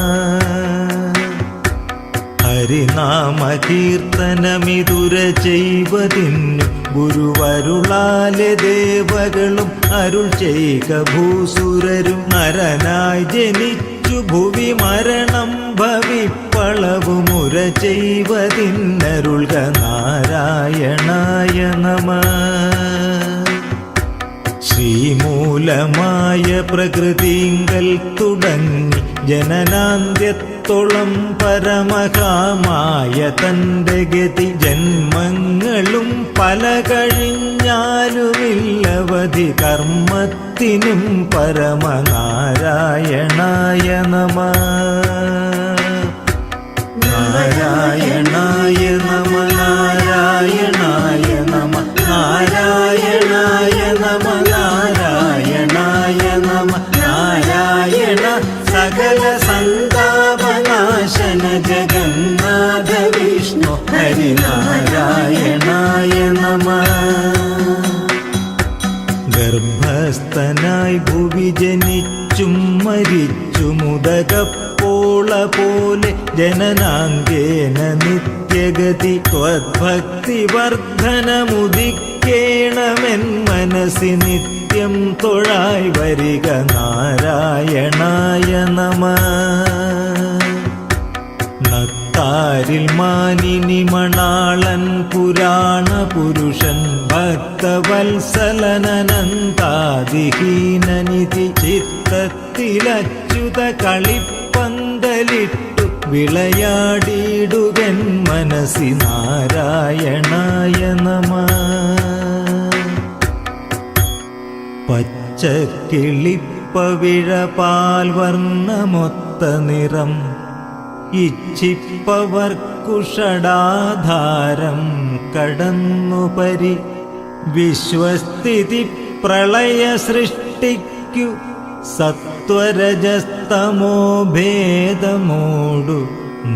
ഹരിനാമകീർത്തനമിതുര ചെയ്വതിന്നു ഗുരുവരുളാലെ ദേവകളും അരുൾ ചെയ്ക ഭൂസുരരും നരനായി ജനിച്ചു ഭുവി മരണം ഭവിപ്പളവുമുര ചെയ്വതിന്നരുൾക നാരായണായ നമഃ. ശ്രീമൂലമായ പ്രകൃതിങ്കൽ തുടങ്ങി ജനനാന്ത്യത്തോളം പരമകാമായ തന്റെ ഗതി ജന്മങ്ങളും പല കഴിഞ്ഞാലുമില്ലവധി കർമ്മത്തിനും പരമനാരായണായ നമഃ. നാരായണായ നമ നാരായണായ നമ നാരായണായ നമ നാരായണായ നമ നാരായണ സകല സന്താപനാശന ജഗന്നാഥ വിഷ്ണു ഹരിനാരായണായ നമഃ. ഗർഭസ്ഥനായി ഭുവി ജനിച്ചും മരിച്ചുമുദകപ്പോള പോലെ ജനനാന്ത്യേന നിത്യഗതി ത്വദ്ഭക്തി വർദ്ധനമുദിക്കേണമെൻ മനസ്സി നിത്യം തൊഴായി വരിക നാരായണായ നമഃ. നത്താരിൽ മാനിനി മണാളൻ പുരാണ പുരുഷൻ ഭക്തവത്സലനനന്താദിഹീനനിധി ചിത്തത്തിലച്യുത കളിപ്പന്തലിട്ടു വിളയാടിയിടുകൻ മനസ്സി നാരായണായ നമഃ. പച്ചക്കിളിപ്പവിഴപാൽ വർണ്ണമൊത്ത നിറം ഇച്ഛിപ്പവർക്കുഷടാധാരം കടന്നുപരി വിശ്വസ്ഥിതി പ്രളയ സൃഷ്ടിക്കു സത്വരജസ്തമോ ഭേദമോടു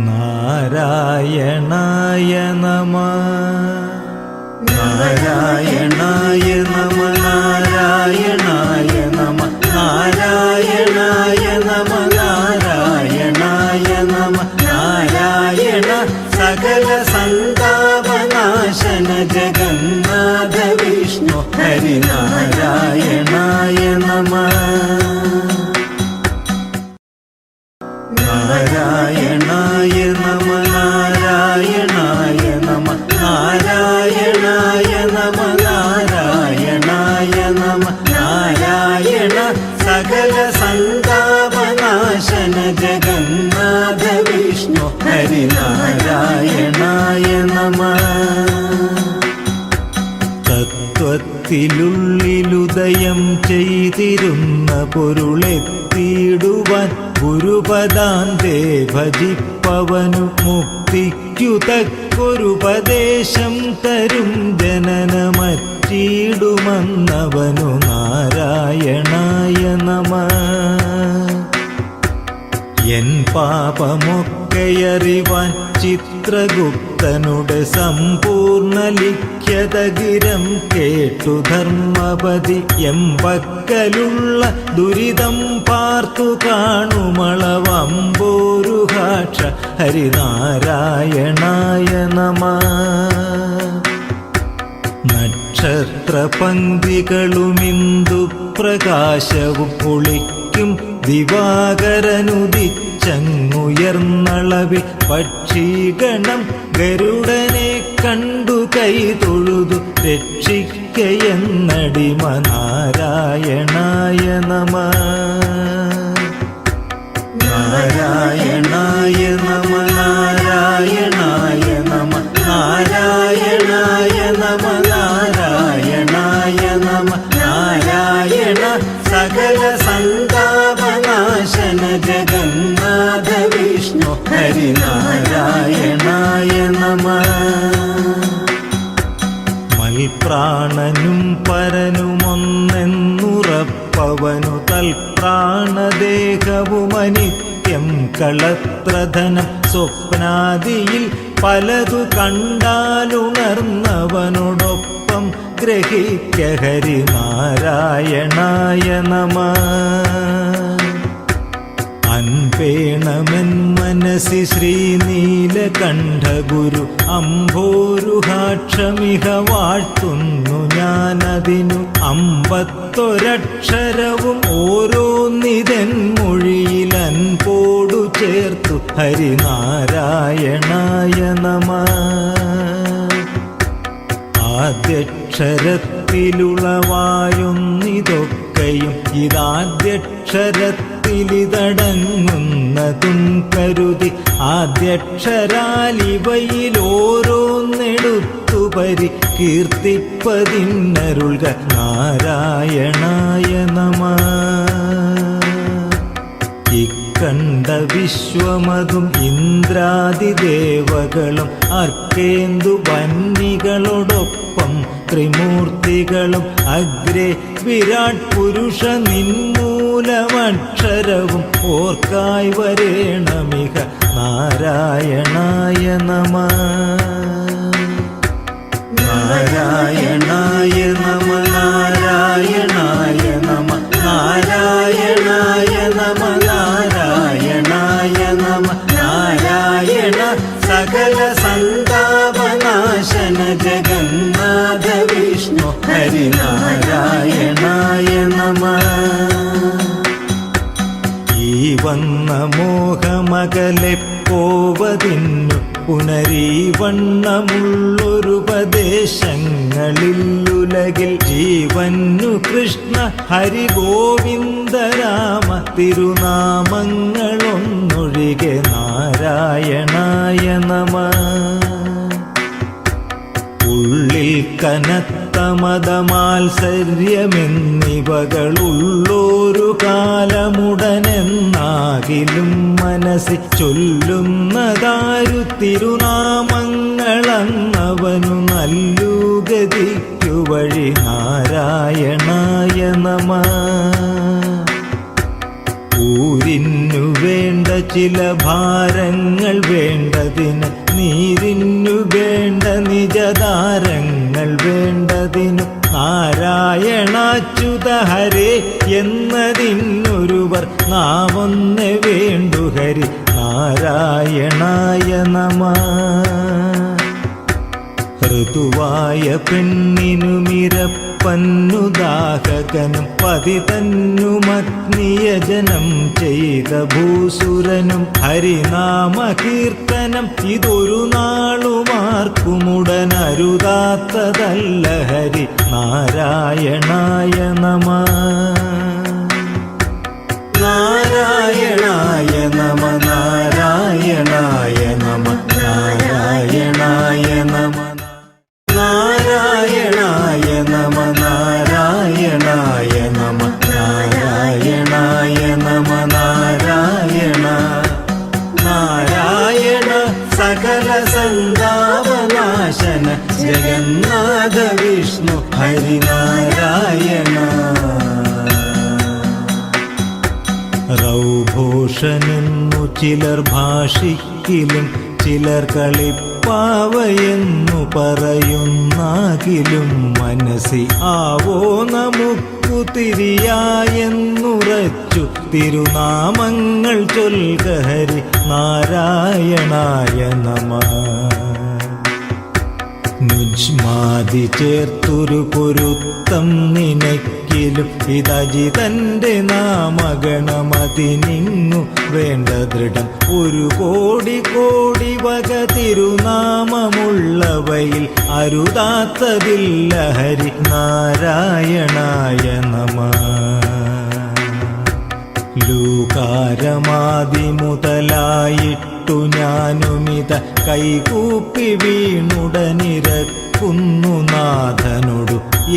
നാരായണായ നമഃ. നാരായണായ നമ നാരായണായ നമ നാരായണായ നമ നാരായണായ നമ നാരായണ സകല സന്താപനാശന ജഗന്നാഥ വിഷ്ണു ഹരിനാരായണായ നമഃ. നാരായണായ നമ നാരായണായ നമ നാരായണായ നമ നാരായണായ നമ നാരായണ സകല സന്താപനാശന ജഗന്നാഥ വിഷ്ണു ഹരിനാരായണായ നമഃ. തത്വത്തിലുള്ളിലുദയം ചെയ്തിരുന്ന പൊരുളെത്തിയിടുവാൻ ഗുരുപദാന്തേ ഭജിപ്പവനു മുക്തിക്കു തക്കൊരുപദേശം തരും ജനനമറ്റിടുമെന്നവനു നാരായണായ നമഃ. എൻ പാപമൊക്കെ കയറിവാൻ ചിത്രഗുപ്തനുടെ സമ്പൂർണ്ണ ലിഖ്യതഗിരം കേട്ടു ധർമ്മപതി എമ്പക്കലുള്ള ദുരിതം പാർത്തു കാണുമളവമ്പോരുഹാക്ഷ ഹരിനാരായണായ നമഃ. നക്ഷത്രപംക്തികളുമിന്ദു പ്രകാശവും പൊളിക്കും ദിവാകരനുദിച്ചങ്ങുയർന്നളവിൽ പക്ഷിഗണം ഗരുഡനെ കണ്ടു കൈ തൊഴുതു രക്ഷിക്കയെന്നടിമ നാരായണായ നമഃ. നാരായണായ നമ നാരായണായ നമ നാരായണായ നമ നാരായണായ നമ നാരായണ സകല സന്താപനാശന ജഗന്നാഥ വിഷ്ണു ഹരിനാരായണായ നമ. മൽപ്രാണനും പരനുമൊന്നെന്നുറപ്പവനു തൽപ്രാണദേഹവുമനിത്യം കളത്രധനം സ്വപ്നാദിയിൽ പലതു കണ്ടാലുണർന്നവനോടൊപ്പം ഗ്രഹിക്ക ഹരിനാരായണായ നമഃ. അൻപേണമെൻ മനസി ശ്രീനീലകണ്ഠഗുരു അംഭോരുഹാക്ഷമിഹ വാഴ്ത്തുന്നു ഞാനതിനു 51 ഓരോന്നിതൻ മൊഴിയിൽ അൻപോടു ചേർത്തു ഹരിനാരായണായ നമഃ. ആദ്യക്ഷരത്തിലുളവായൊന്നിതൊക്കെയും ഇതാദ്യക്ഷരത്തിലിതടങ്ങുന്നതും കരുതി ആദ്യക്ഷരാലിവയിലോരോന്നെടുത്തു പരികീർത്തിപ്പതിന്നരുൾക നാരായണായ നമഃ. ഇക്കണ്ട വിശ്വമതും ഇന്ദ്രാദിദേവകളും അർക്കേന്ദു വന്നികളോടൊപ്പം ത്രിമൂർത്തികളും അഗ്രേ വിരാട് പുരുഷ നിന്മൂലമക്ഷരവും ഓർക്കായി വരേണമിക നാരായണായ നമഃ. നാരായണായ നമ നാരായണായ നമ നാരായണായ നമ നാരായണായ നമ നാരായണ സകല സന്താപനാശന ജഗന്നാഥ വിഷ്ണു ഹരിനാരായണായ നമഃ. ഈ വന്ന മോഹമകലെ പോവതിന്നു പുനരീവണ്ണമുള്ളൊരുപദേശങ്ങളിലുലകിൽ ജീവന്നു കൃഷ്ണ ഹരി ഗോവിന്ദ രാമ തിരുനാമങ്ങളൊന്നൊഴികെ നാരായണായ നമഃ. ഉള്ളിൽ കനത്ത മതമാത്സര്യമെന്നിവകളുള്ളൊരു കാലമുടനെന്നാകിലും മനസ്സിൽ ചൊല്ലുന്നതാരു തിരുനാമങ്ങളന്നവനു നല്ലു ഗതിക്കു വഴി നാരായണായ നമഃ. ഊരിന്നു വേണ്ട ചില ഭാരങ്ങൾ വേണ്ടതിന് നീരിന്നു വേണ്ട നിജതാരങ്ങൾ വേണ്ടതിനു നാരായണാച്യുത ഹരേ എന്നതിനൊരുവർ നാമൊന്നെ വേണ്ടു ഹരി നാരായണായ നമഃ. ഋതുവായ പെണ്ണിനുമിരപ്പന്നുദാഹകനും പതിതന്നുമഗ്നിയജനം ചെയ്ത ഭൂസുരനും ഹരിനാമകീർത്തനം ഇതൊരു നാളുമാർക്കുമുടനരുതാത്തതല്ല ഹരി നാരായണായ നമഃ. നാരായണായ നമ നാരായണായ നമ നാരായണായ നമ നാരായണായ നമ നാരായണായ നമ നാരായണായ നമ നാരായണ നാരായണ സകല സന്താപനാശന ജഗന്നാഥ വിഷ്ണു ഹരിനാരായണ. റൗഘോഷനെന്നു ചിലർ ഭാഷിക്കിലും ചിലർ കളിപ്പാവയെന്നു പറയുന്നാകിലും മനസ്സി ആവോ നമുക്കു തിരിയായെന്നുറച്ചു തിരുനാമങ്ങൾ ചൊൽക ഹരി നാരായണായ നമഃ. നുജ്മാതി ചേർത്തൊരു പൊരുത്തം നിനക്കിലും ഇതജിതന്റെ നാമഗണമതിനിങ്ങു വേണ്ട ദൃഢം. ഒരു കോടി കോടി വക തിരുനാമമുള്ളവയിൽ അരുതാത്തതില്ല ഹരി നാരായണായ നമഃ. ലൂകാരമാദി മുതലായിട്ടു ഞാനുമിത കൈകൂപ്പി വീണുടനിരക്കുന്നു നാഥനോടു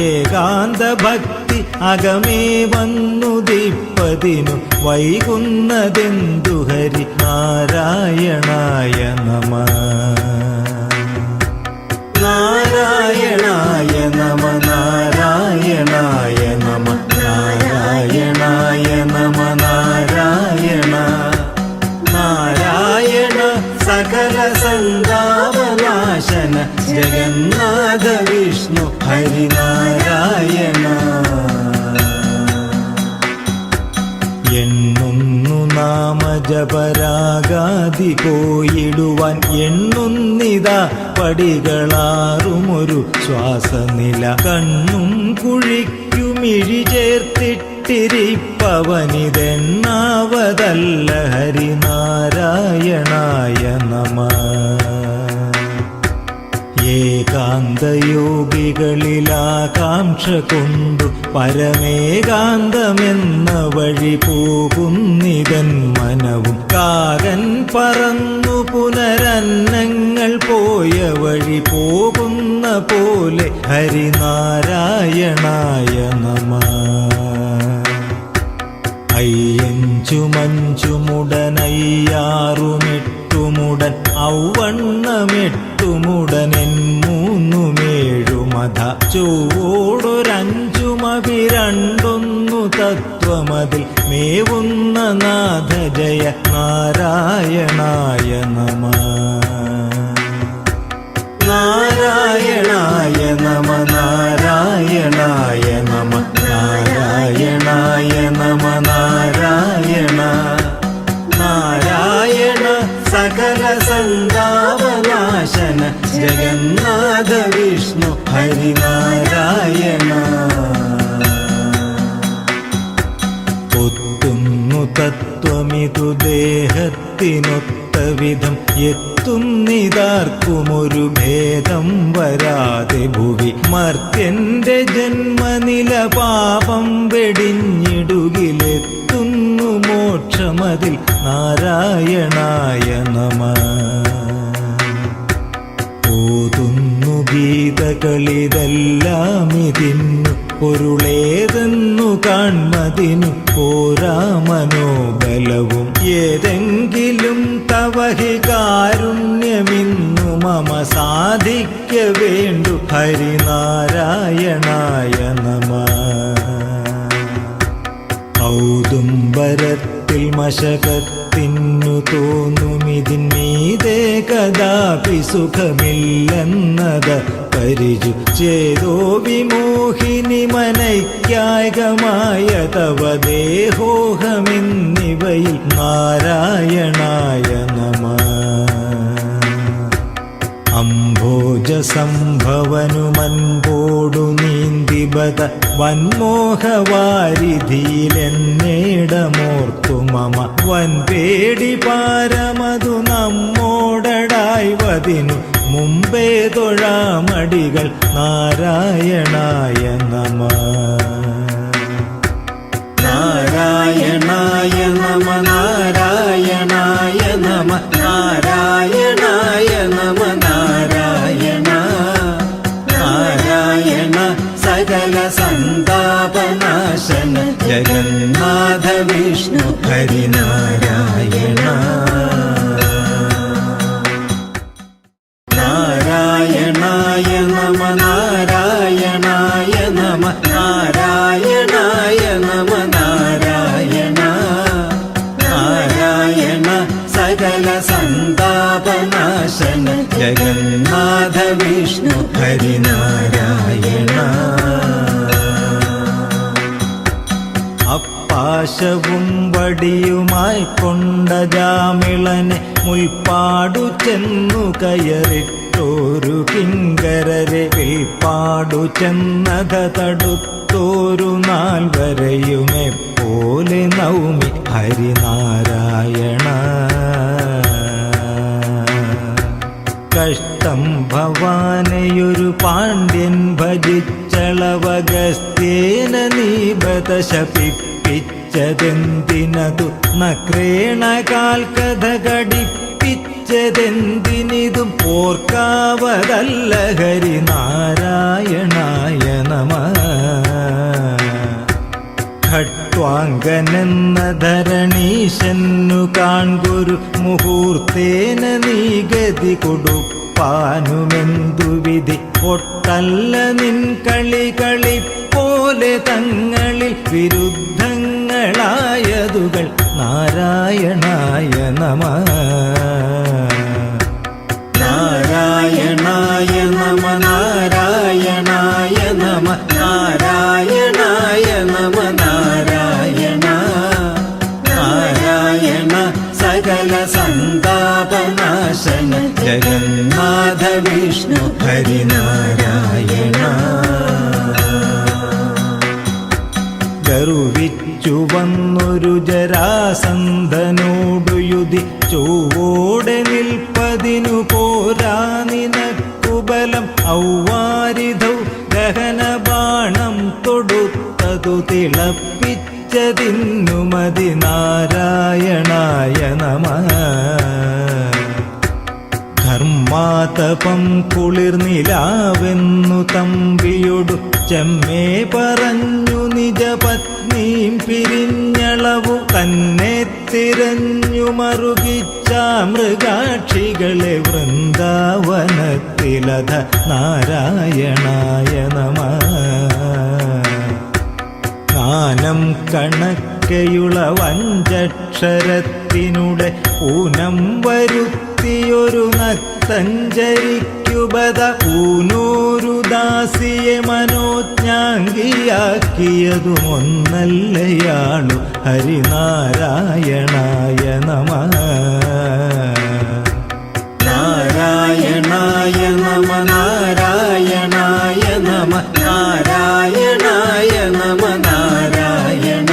ഏകാന്ത ഭക്തി അകമേ വന്നു ദീപ്പതിനു വൈകുന്നതെന്തു ഹരി നാരായണായ നമഃ. നാരായണായ നമ നാരായണായ നമ നാരായണായ നമ നാരായണ നാരായണ സകല സന്താപനാശന ജഗന്നാഥ വിഷ്ണു ഹരിനാരായണ. എണ്ണുന്നു നാമജപരാഗാദി പോയിടുവാൻ എണ്ണുന്നിതാ പടികളാറുമൊരു ശ്വാസനില. കണ്ണും കുഴിക്കുമിഴി ചേർത്തിട്ടിരിപ്പവനിതെണ്ണാവതല്ല ഹരിനാരായണായ നമഃ. ഏകാന്തയോഗികളിലാകാംക്ഷ കൊണ്ടു പരമേകാന്തമെന്ന വഴി പോകുന്നിതൻ മനവും കാകൻ പറന്നു പുനരന്നങ്ങൾ പോയ വഴി പോകുന്ന പോലെ ഹരിനാരായണായ നമഃ. അയ്യഞ്ചു മഞ്ചുമുടനയ്യാറുമെട്ടുമുടൻ ഔവണ്ണമെട്ടുമുടനെൻ മൂന്നുമേഴുമധ ചൊവ്വോടൊരഞ്ചുമഭിരണ്ടൊന്നു തത്വമതിൽ മേവുന്ന നാഥ ജയ നാരായണായ നമഃ. നാരായണായ നമ നാരായണായ നമ നാരായണായ നമ നാരായണ നാരായണ സകല സന്താപനാശന ജഗന്നാഥ വിഷ്ണു ഹരിനാരായണ. ഒത്തുന്നു തത്വമിതു ദേഹത്തിനൊത്ത വിധം എത്തുന്നിതാർക്കുമൊരു ഭേദം വരാതെ ഭുവി. മർത്യന്റെ ജന്മനില പാപം വെടിഞ്ഞിടുകിലെത്തുന്നു മോക്ഷമതിൽ നാരായണായ നമഃ. ഓതുന്നു ഗീതകളിതെല്ലാമിതിന്നു പൊരുളേതെന്നു കാൺമതിനു പോരാ മനോബലവും. ഏതെങ്കിലും തവഹി കാരുണ്യമിന്നു മമ സാധിക്ക വേണ്ടു ഹരിനാരായണായ നമഃ. ഔദുംബരത്തിൽ മശകത്തിനു തോന്നുമിതിന്മീതേ കദാപി സുഖമില്ലെന്നത പരിചു ചേതോ വിമോഹിനി മനൈക്യായകമായ തവ ദേഹോഹമെന്നിവയിൽ നാരായണായ നമഃ. അംഭോജ സംഭവനുമൻപോടു നീന്തിബത വന്മോഹവാരിധിയിലെന്നേടമോർത്തു മമ വൻപേടി പാരമതു നമ്മോടടായ്വതിനു മുമ്പേ തൊഴാമടികൾ നാരായണായ നമഃ. നാരായണായ നമ നാരായണായ നമ നാരായണായ നമ നാരായണ നാരായണ സകല സന്താപനാശന ജഗന്നാഥ വിഷ്ണു ഹരിനാരായണ. നാരായണായ നമ നാരായണായ നമ നാരായണായ നമ നാരായണ വടിയുമായി കൊണ്ട ജാമിളനെ മുൽപ്പാടു ചെന്നു കയറിട്ടോരു കിങ്കരരെ വിൽപ്പാടു ചെന്നത തടുത്തോരു നാൽവരെയുമെപ്പോലെ നൗമി ഹരിനാരായണ. കഷ്ടം ഭവാനെയൊരു പാണ്ഡ്യൻ ഭജിച്ചളവഗസ്ത്യേന നീബത ശപിപ്പിച്ചതെന്തിനതു നക്രേണകാൽ കഥ ഘടിപ്പിച്ചതെന്തിനിതും ഓർക്കാവതല്ല ഹരിനാരായണായ നമഃ. ഖട്വാങ്കനെന്ന ധരണീശന്നു കാൺകൊരു മുഹൂർത്തേന നീ ഗതി കൊടുപ്പാനുമെന്തു വിധി. ഒട്ടല്ല നിൻ കളി പോലെ തങ്ങളിൽ വിരുദ്ധങ്ങളായതുകൾ നാരായണായ നമഃ. നാരായണായ നമ നാരായണായ നമ നാരായണായ നമ നാരായണ. നാരായണ സകല സന്താപനാശന ജഗന്നാഥ വിഷ്ണു ഹരിനാരായണ. ഗർവിച്ചു വന്നൊരു ജരാസന്ധനോടു യുധിച്ചോടെ നിൽപ്പതിനു പോരാ നിനക്കുബലം. ഔവാരിധൗ ഗഹനബാണം തൊടുത്തതു തിളപ്പിച്ചതിന്നു മതി നാരായണായ നമഃ. ധർമാതപം കുളിർനിലാവെന്നു തമ്പിയൊടു ചെമ്മേ പറഞ്ഞു നിജപത്നീം പിരിഞ്ഞളവു തന്നെ തിരഞ്ഞു മറുകിച്ച മൃഗാക്ഷികളെ വൃന്ദാവനത്തിലധ നാരായണായ നമഃ. കാനം കണക്കയുള്ള വഞ്ചക്ഷരത്തിനുടെ ഊനം വരുത്തിയൊരു നക്തഞ്ചരിക്കുബത ഊനൂരു ദാസിയെ മനോജ്ഞാംഗിയാക്കിയതുമൊന്നല്ലയാളു ഹരിനാരായണായ നമഃ. നാരായണായ നമ നാരായണായ നമ നാരായണായ നമ നാരായണ.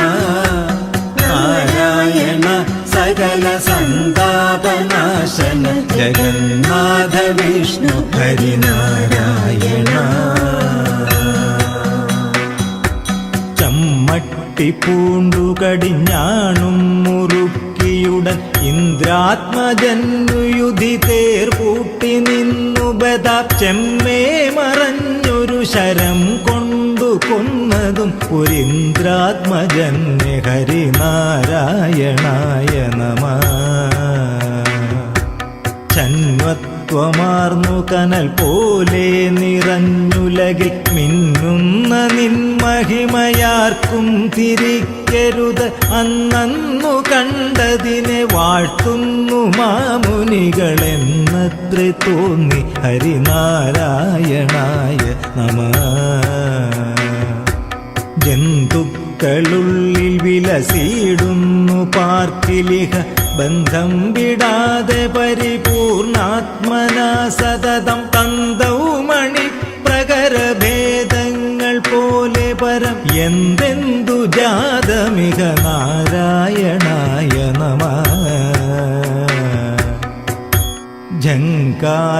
നാരായണ സകല സന്താപനാശന ജഗന്നാഥ വിഷ്ണു ഹരിനാരായണ. ചമ്മട്ടി പൂണ്ടു കടിഞ്ഞാണും മുറുക്കിയുടൻ ഇന്ദ്രാത്മജന്നു യുധി തേർപൂട്ടി നിന്നു ബദാ ചെമ്മേ മറഞ്ഞൊരു ശരം കൊണ്ടു കൊന്നതും ഒരിന്ദ്രാത്മജന്യ ഹരിനാരായണായ നമഃ. ചന്വത്വമാർന്നു കനൽ പോലെ നിറഞ്ഞുലകിൽ മിന്നുന്ന നിൻമഹിമയാർക്കും തിരിക്കരുത്. അന്നു കണ്ടതിനെ വാഴ്ത്തുന്നു മാമുനികളെന്നത്രേ തോന്നി ഹരിനാരായണായ നമഃ. ജന്തുക്കളുള്ളിൽ വിലസിടുന്നു പാർക്കിലിഹ ബന്ധം വിടാതെ പരിപൂർണാത്മനാ സതതം. തന്തൗമണി പ്രകരഭേദങ്ങൾ പോലെ പരം എന്തെന്തു ജാതമിക നാരായണായ നമഃ.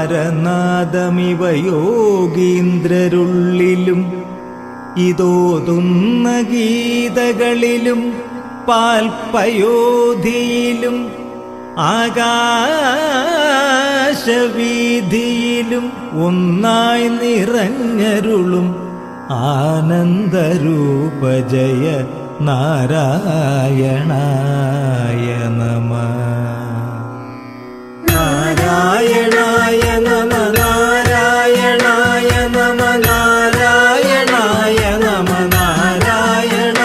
ഝങ്കാരനാദമിവ യോഗീന്ദ്രരുള്ളിലും ഇതോതുന്ന ഗീതകളിലും പാൽപയോധിയിലും ആകാശവീതിയിലും ഒന്നായി നിറഞ്ഞരുളും ആനന്ദരൂപ ജയ നാരായണായ നമഃ. നാരായണായ നമ നാരായണായ നമ നാരായണായ നമ നാരായണ.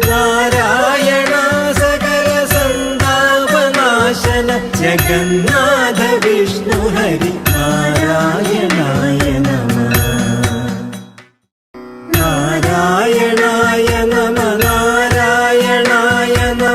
നാരായണ സകല സന്താപനാശന ജഗന്നാഥ വിഷ്ണു ഹരി നാരായണായ നമഃ. നാരായണായ നമ നാരായണായ നമ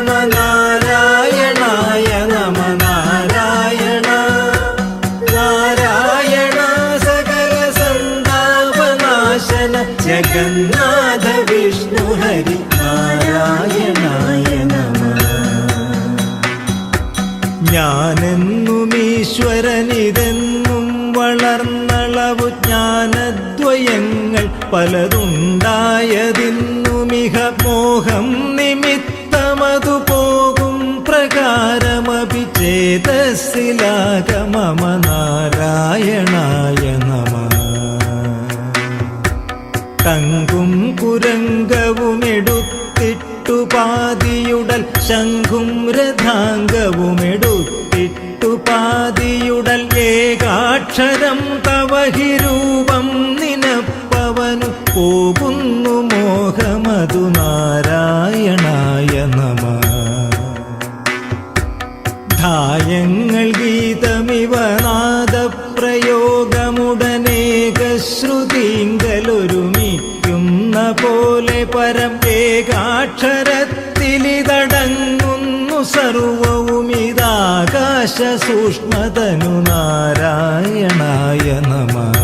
വിഷയങ്ങൾ പലതുണ്ടായതിന്നു മിഹ മോഹം നിമിത്തമതു പോകും പ്രകാരമപി ചേതസ്സിലാക മമ നാരായണായ നമഃ. തങ്കും കുരംഗവുമെടുത്തിട്ടു പാതിയുടൽ ശംഖും രഥാംഗവുമെടുത്തിട്ടു പാതിയുടൽ ഏകാക്ഷരം തവഹി രൂപം നിനപ്പവനു പോകുന്നു മോഹമതു നാരായണായ നമഃ. ധായങ്ങൾ ഗീതമിവ നാദപ്രയോഗമുടനേകശ്രുതിങ്കലൊരുമിക്കുന്ന പോലെ പരം ഏകാക്ഷരത്തിലിതടങ്ങുന്നു സർവവുമിതാകാശ സൂക്ഷ്മതനു നാരായണായ നമഃ.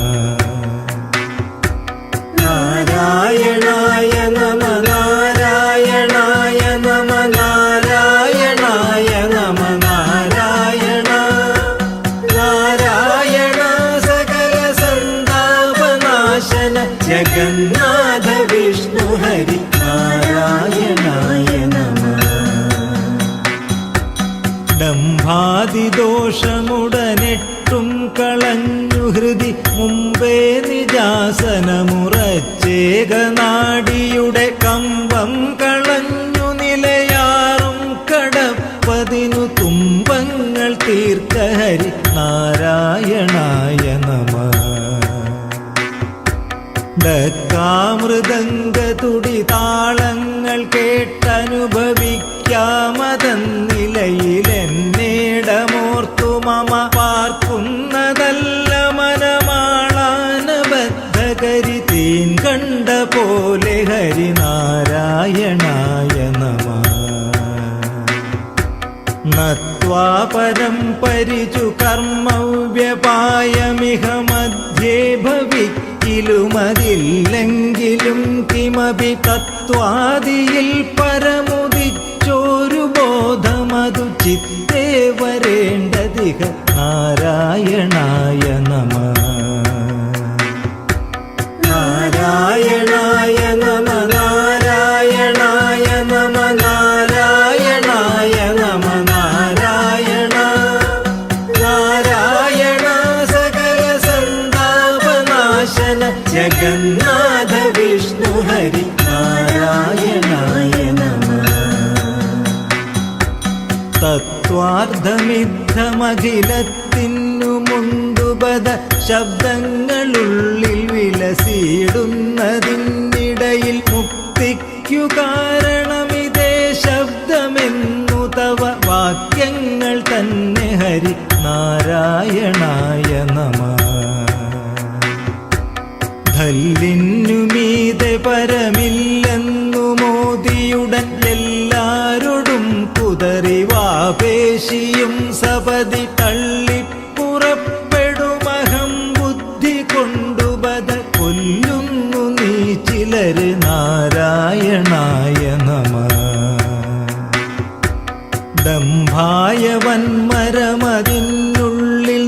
നാരായണായ നമ നാരായണായ നമ നാരായണായ നമ നാരായണ നാരായണ സകല സന്താപനാശന ജഗന്നാഥ വിഷ്ണു ഹരി നാരായണായ നമ. ഡംഭാദിദോഷമുടനെട്ടും കളഞ്ഞു ഹൃദി മുമ്പേ നിജാസനമുറച്ചേകനാടിയുടെ കമ്പം കളഞ്ഞു നിലയാറും കടപ്പതിനു തുമ്പങ്ങൾ തീർക്ക ഹരി നാരായണായ നമഃ. ഡക്കാമൃദംഗതുടി താളങ്ങൾ കേട്ടനുഭവിക്കാമതെന്നിലയിലെന്നേടമോർത്തു മമ പാർക്കുന്നതല്ല മനമാളാനബദ്ധകരി തീൻ കണ്ട പോലെ ഹരിനാരായണായ നമഃ. നത്വാ പരം പരിചു കർമ്മവ്യപായമിഹ മധ്യേ ഭവിക്കിലുമതില്ലെങ്കിലും കിമപി തത്വാദിയിൽ പരമുദിച്ചോരു ബോധമതു ചിത്തേ വരേണ്ടതിഹ നാരായണായ നമഃ. നാരായണായ നമ നാരായണായ നമ നാരായണായ നമ നാരായണ നാരായണ സകല സന്താപനാശന ജഗന്നാഥ വിഷ്ണു ഹരി നാരായണായ നമഃ. തത്വാർത്ഥമിദ്ധമഖിലത്തിനു മുണ്ടുപദ ശബ്ദങ്ങളുള്ളിൽ വിലസിടുന്നതിനിടയിൽ മുക്തിക്കു കാരണമിതേ ശബ്ദമെന്നു തവ വാക്യങ്ങൾ തന്നെ ഹരി നാരായണായ നമഃ. ധല്ലിന്നു മീതെ പരമില്ലെന്നു മോദിയുടൻ എല്ലാരോടും കുതറിവാപേശിയും സപതി തള്ളിപ്പുറപ്പെടുമഹം ബുദ്ധി കൊണ്ടുപത കൊല്ലുന്നു നീ ചിലര് നാരായണായ നമഃ. ദംഭായ വന്മരമതിനുള്ളിൽ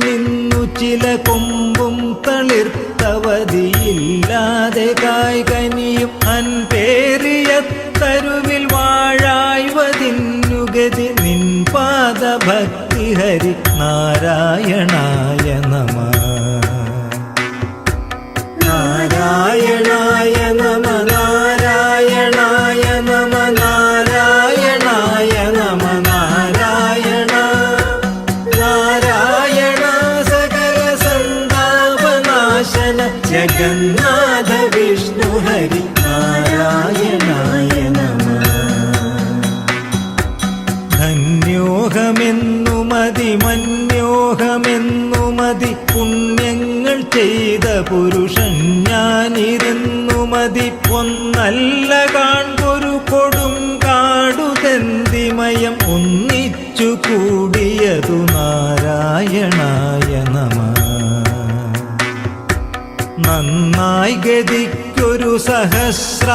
നിന്നു ചില കൊമ്പും തളിർത്തവതിയില്ലാതെ കായ്കനിയും അൻപേറിയ തരുവിൽ വാഴായ്വതിന്നുഗതി നിൻ പാദഭക്തി ഹരി നാരായണായ നമഃ. നാരായണായ നമ നാരായണായ നമ നാരായണായ നമ നാരായണ നാരായണ സകല സന്താപനാശന ജഗന്നാഥ വിഷ്ണു ഹരി നാരായണായ നമഃ. ധന്യോഹമെന്നുമതി മന്യോഹമെന്നുമതി പുണ്യങ്ങൾ ചെയ്ത പുരുഷൻ ഞാനിരുന്നുമതി ഒന്നല്ല കാൺപൊരു കൊടും കാടുതെന്തിമയം ഒന്നിച്ചു കൂടിയതു നാരായണായ നമഃ. നന്നായി ഗതിക്കൊരു സഹസ്രാരധാരയില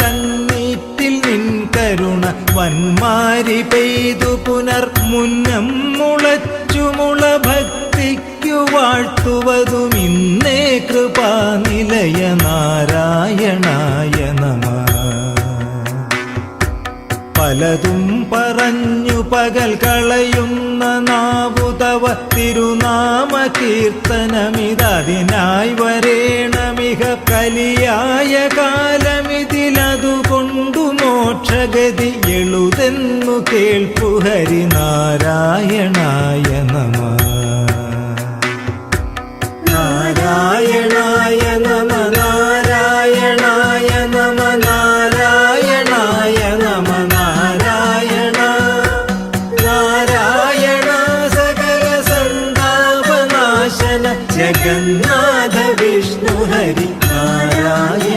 തന്നീറ്റിൽ നിൻ കരുണ വന്മാരി പെയ്തു പുനർ മുന്നം മുളച്ചു മുള ഭക്തിക്ക് സന്ധ്യു വാഴ്ത്തുവതും ഇന്നേ കൃപാനിലയ നാരായണായ നമഃ. പലതും പറഞ്ഞു പകൽ കളയുന്ന നാവുതവ തിരുനാമ കീർത്തനമിതതിനായി വരേണമിക കലിയായ കാലമിതിലതുകൊണ്ടു മോക്ഷഗതി എളുതെന്നു കേൾപ്പു ഹരിനാരായണായ നമഃ. നാരായണായ നമ നാരായണായ നമ നാരായണായ നമ നാരായണ നാരായണ സകല സന്താപനാശന ജഗന്നാഥ വിഷ്ണു ഹരി നാരായണ.